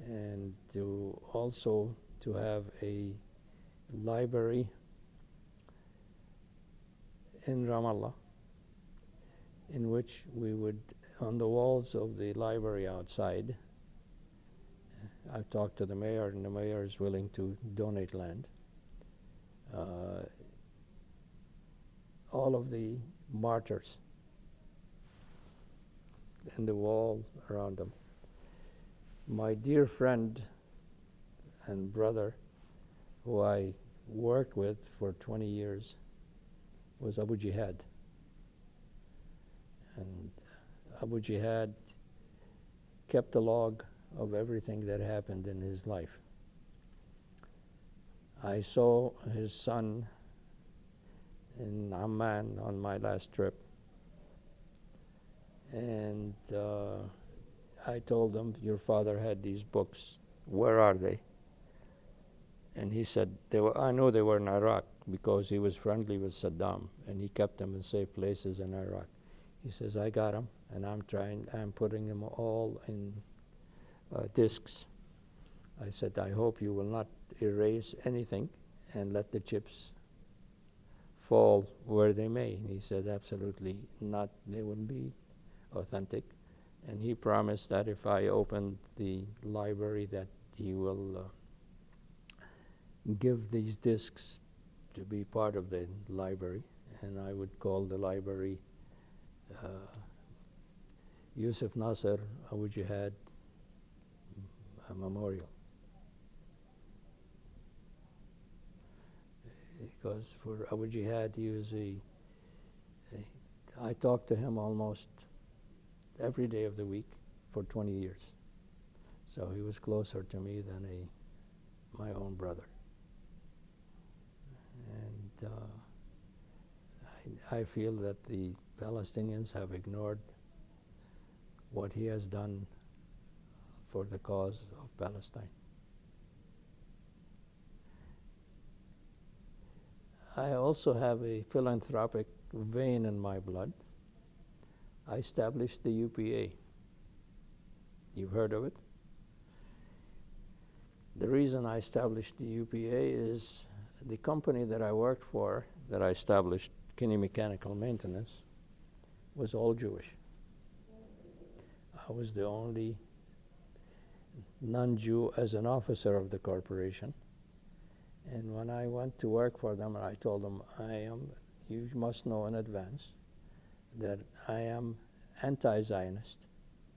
and to also to have a library in Ramallah, in which we would, on the walls of the library outside, I've talked to the mayor, and the mayor is willing to donate land. All of the martyrs and the wall around them. My dear friend and brother, who I worked with for 20 years, was Abu Jihad. And Abu Jihad kept a log of everything that happened in his life. I saw his son in Amman on my last trip, and I told him, your father had these books, where are they? And he said, I know they were in Iraq, because he was friendly with Saddam, and he kept them in safe places in Iraq. He says, I got them, and I'm putting them all in discs. I said, I hope you will not erase anything and let the chips fall where they may. And he said, absolutely not, they wouldn't be authentic. And he promised that if I opened the library, that he will give these discs to be part of the library, and I would call the library Yusuf Nasser Abu Jihad Memorial. Because for Abu Jihad, he was I talked to him almost every day of the week for 20 years. So he was closer to me than my own brother. And I feel that the Palestinians have ignored what he has done for the cause of Palestine. I also have a philanthropic vein in my blood. I established the UPA. You've heard of it? The reason I established the UPA is the company that I worked for, that I established, Kinney Mechanical Maintenance, was all Jewish. I was the only non-Jew as an officer of the corporation. And when I went to work for them, I told them, you must know in advance that I am anti-Zionist.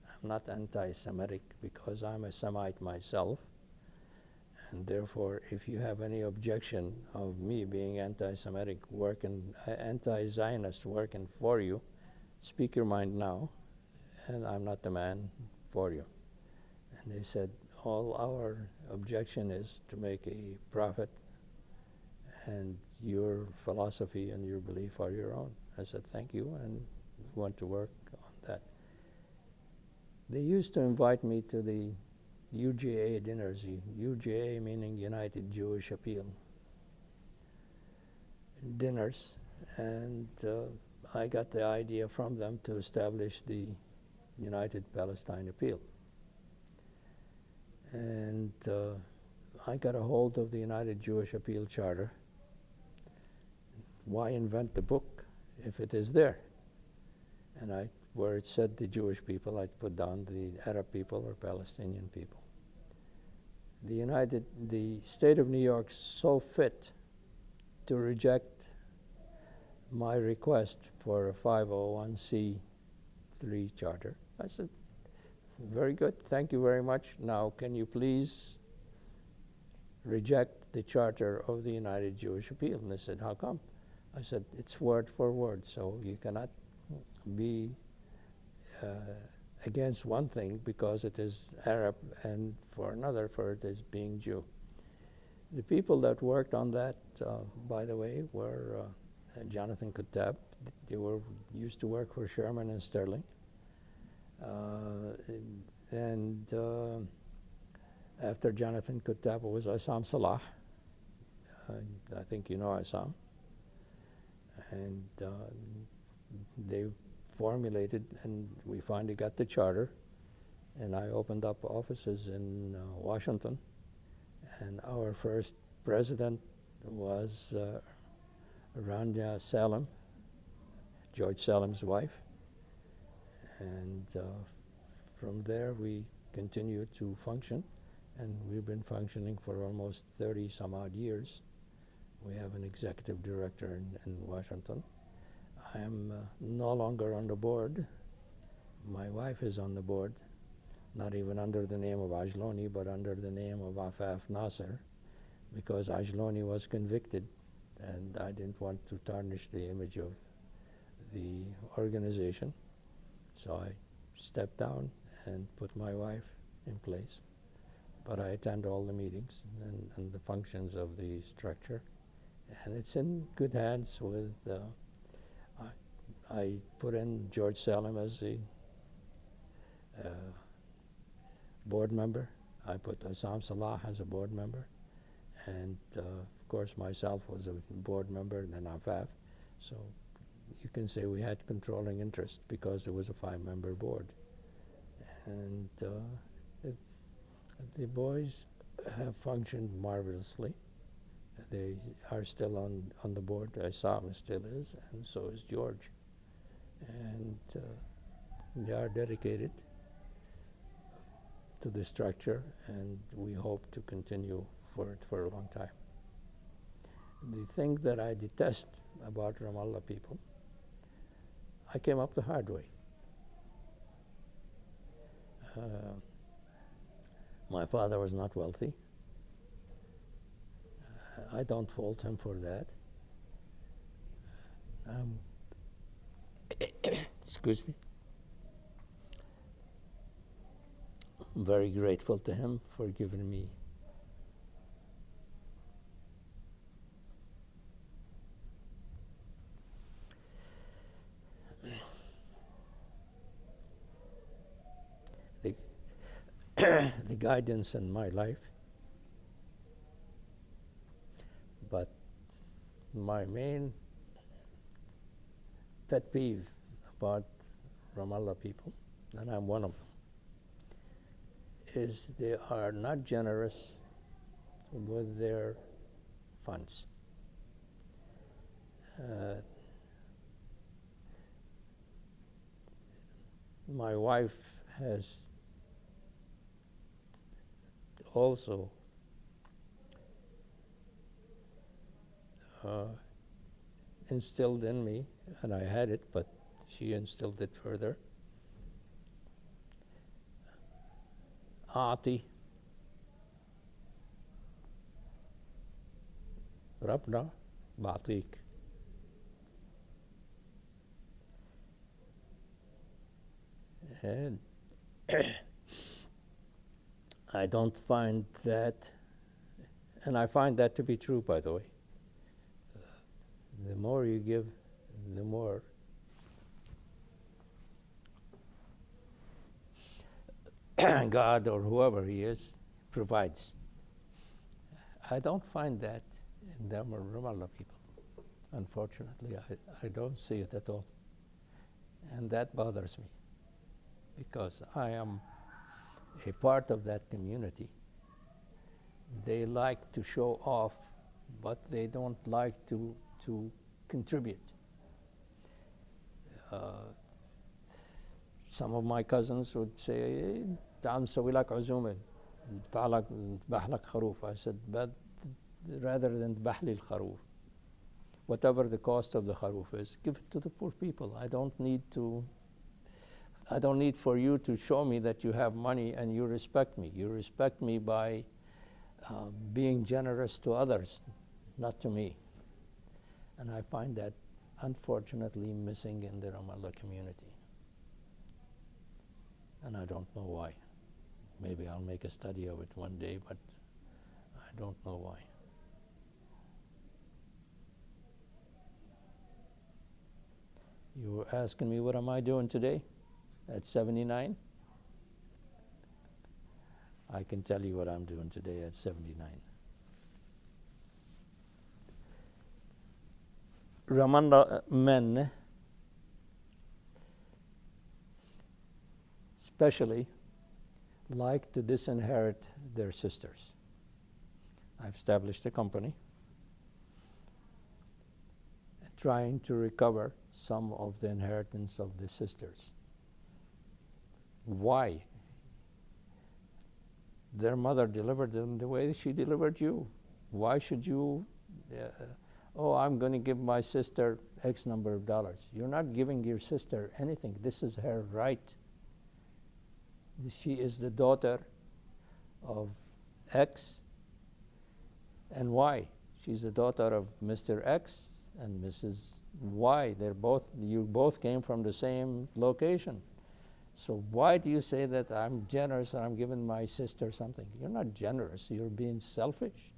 I'm not anti-Semitic, because I'm a Semite myself. And therefore, if you have any objection of me being anti-Semitic, anti-Zionist working for you, speak your mind now, and I'm not the man for you. And they said, all our objection is to make a profit, and your philosophy and your belief are your own. I said, thank you, and we want to work on that. They used to invite me to the UJA dinners, UJA meaning United Jewish Appeal dinners, and I got the idea from them to establish the United Palestine Appeal. And I got a hold of the United Jewish Appeal Charter. Why invent the book if it is there? And where it said the Jewish people, I'd put down the Arab people or Palestinian people. The state of New York saw fit to reject my request for a 501c3 charter. I said, very good, thank you very much. Now, can you please reject the charter of the United Jewish Appeal? And they said, how come? I said, it's word for word, so you cannot be against one thing because it is Arab, and for another for it is being Jew. The people that worked on that, by the way, were Jonathan Kuttab. They used to work for Sherman and Sterling. And after Jonathan Kuttab was Assam Salah. I think you know Assam. And they formulated, and we finally got the charter, and I opened up offices in Washington, and our first president was Rania Salem, George Salem's wife, and from there we continued to function, and we've been functioning for almost 30 some odd years. We have an executive director in Washington. I am no longer on the board. My wife is on the board, not even under the name of Ajlouny, but under the name of Afaf Nasser, because Ajlouny was convicted, and I didn't want to tarnish the image of the organization. So I stepped down and put my wife in place. But I attend all the meetings and the functions of the structure. And it's in good hands with, I put in George Salem as the board member. I put Assam Salah as a board member. And of course myself was a board member, and then Afaf. So you can say we had controlling interest because it was a 5-member board. And the boys have functioned marvelously. They are still on the board. Assam still is, and so is George. And they are dedicated to the structure, and we hope to continue for it for a long time. The thing that I detest about Ramallah people, I came up the hard way. My father was not wealthy. I don't fault him for that. Excuse me. I'm very grateful to him for giving me the guidance in my life. But my main pet peeve about Ramallah people, and I'm one of them, is they are not generous with their funds. My wife has also instilled in me, and I had it, but she instilled it further. أعطي ربنا بعطيك. And I don't find that, and I find that to be true, by the way. The more you give, the more God or whoever he is provides. I don't find that in the Ramallah people. Unfortunately, I don't see it at all. And that bothers me, because I am a part of that community. They like to show off, but they don't like to contribute. Some of my cousins would say, تعال نسوي لك عزومة نذبح لك خروف. I said, but rather than ذبح لي الخروف, whatever the cost of the kharoof is, give it to the poor people. I don't need for you to show me that you have money and you respect me. You respect me by being generous to others, not to me. And I find that unfortunately missing in the Ramallah community. And I don't know why. Maybe I'll make a study of it one day, but I don't know why. You were asking me, what am I doing today at 79? I can tell you what I'm doing today at 79. Ramallah men, especially, like to disinherit their sisters. I've established a company trying to recover some of the inheritance of the sisters. Why? Their mother delivered them the way she delivered you. Why should you, oh, I'm going to give my sister X number of dollars. You're not giving your sister anything. This is her right. She is the daughter of X and Y. She's the daughter of Mr. X and Mrs. Y. You both came from the same location. So why do you say that I'm generous and I'm giving my sister something? You're not generous, you're being selfish.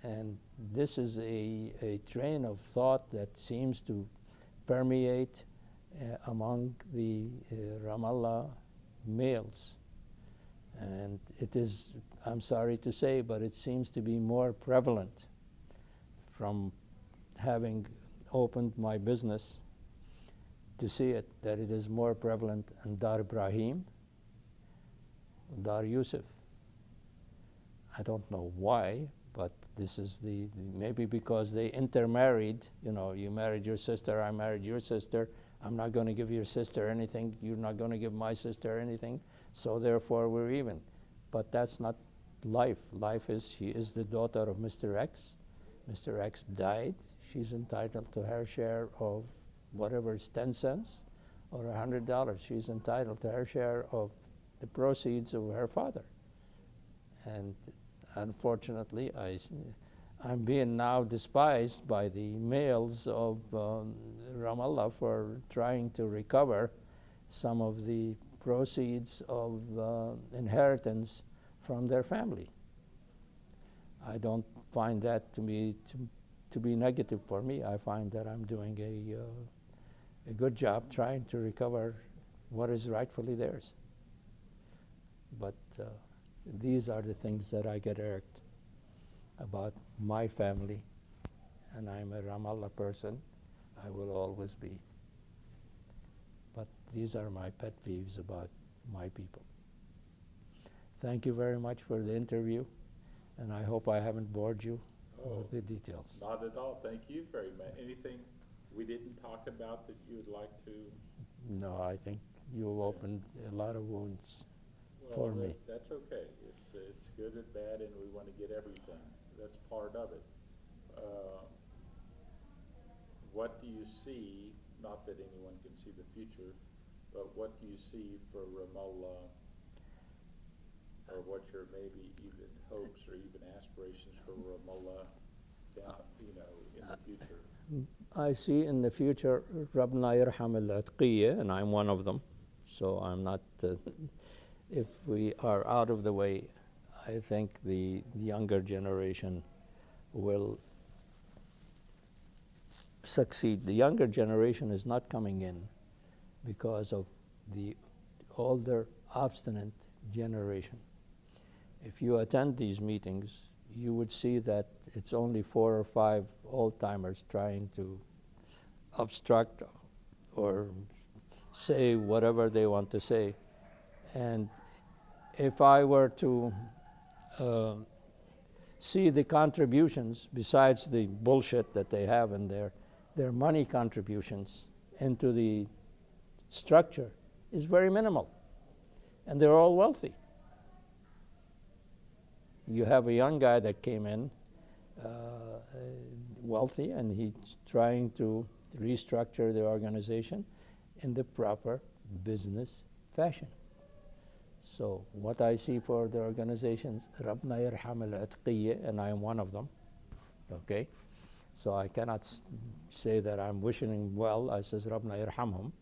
And this is a train of thought that seems to permeate among the Ramallah males. And it is, I'm sorry to say, but it seems to be more prevalent from having opened my business to see it, that it is more prevalent in Dar Ibrahim, Dar Yusuf. I don't know why, but this is maybe because they intermarried. You know, you married your sister, I married your sister. I'm not going to give your sister anything. You're not going to give my sister anything. So therefore, we're even. But that's not life. Life is, she is the daughter of Mr. X. Mr. X died. She's entitled to her share of whatever is 10 cents or $100. She's entitled to her share of the proceeds of her father. And unfortunately, I'm being now despised by the males of Ramallah for trying to recover some of the proceeds of inheritance from their family. I don't find that to be negative for me. I find that I'm doing a good job trying to recover what is rightfully theirs. But these are the things that I get irked about my family, and I'm a Ramallah person. I will always be. But these are my pet peeves about my people. Thank you very much for the interview, and I hope I haven't bored you with the details. Not at all. Thank you very much. Anything we didn't talk about that you would like to? No, I think you've opened a lot of wounds for me. That's okay. It's good and bad, and we want to get everything. That's part of it. What do you see, not that anyone can see the future, but what do you see for Ramallah, or what your maybe even hopes or even aspirations for Ramallah down, in the future? I see in the future Rabbna Yarham al-Atqiyya, and I'm one of them, so I'm not, if we are out of the way, I think the younger generation will succeed. The younger generation is not coming in because of the older, obstinate generation. If you attend these meetings, you would see that it's only 4 or 5 old-timers trying to obstruct or say whatever they want to say. And if I were to see the contributions, besides the bullshit that they have in their money contributions into the structure is very minimal. And they're all wealthy. You have a young guy that came in, wealthy, and he's trying to restructure the organization in the proper business fashion. So what I see for the organizations, Rabbna Yarham al-Atqiyya, and I am one of them, okay? So I cannot say that I'm wishing him well. I says, Rabbna Yarhamhum,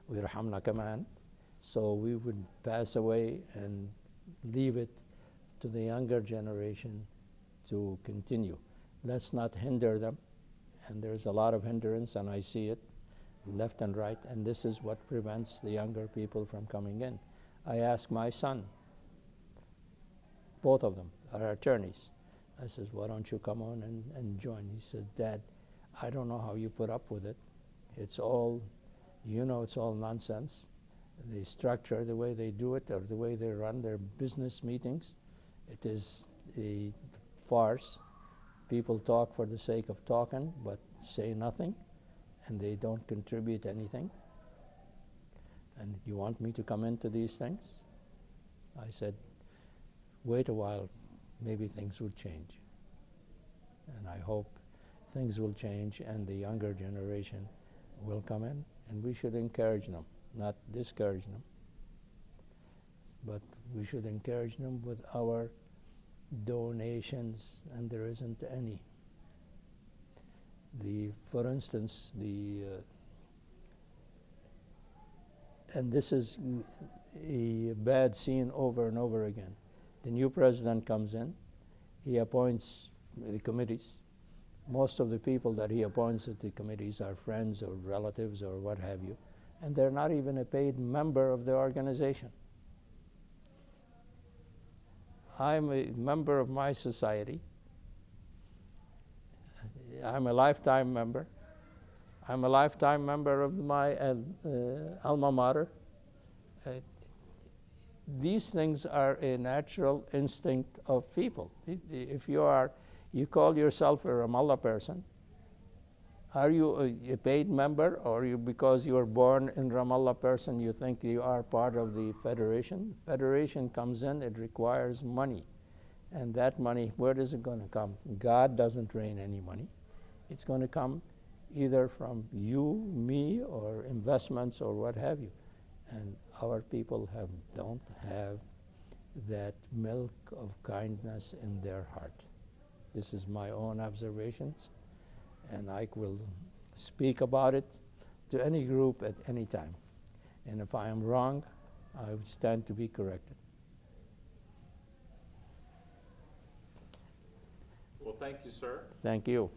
wa yarhamna kaman. So we would pass away and leave it to the younger generation to continue. Let's not hinder them. And there's a lot of hindrance, and I see it left and right, and this is what prevents the younger people from coming in. I asked my son, both of them are attorneys. I says, why don't you come on and join? He says, Dad, I don't know how you put up with it. It's all, it's all nonsense. The structure, the way they do it, or the way they run their business meetings, it is a farce. People talk for the sake of talking, but say nothing, and they don't contribute anything. And you want me to come into these things? I said, wait a while, maybe things will change. And I hope things will change and the younger generation will come in, and we should encourage them, not discourage them. But we should encourage them with our donations, and there isn't any. For instance, and this is a bad scene over and over again. The new president comes in, he appoints the committees. Most of the people that he appoints at the committees are friends or relatives or what have you, and they're not even a paid member of the organization. I'm a member of my society. I'm a lifetime member. I'm a lifetime member of my alma mater. These things are a natural instinct of people. If you call yourself a Ramallah person, are you a paid member, or because you were born in Ramallah person, you think you are part of the federation? Federation comes in, it requires money. And that money, where is it going to come? God doesn't rain any money. It's going to come either from you, me, or investments, or what have you. And our people don't have that milk of kindness in their heart. This is my own observations, and I will speak about it to any group at any time. And if I am wrong, I would stand to be corrected. Well, thank you, sir. Thank you.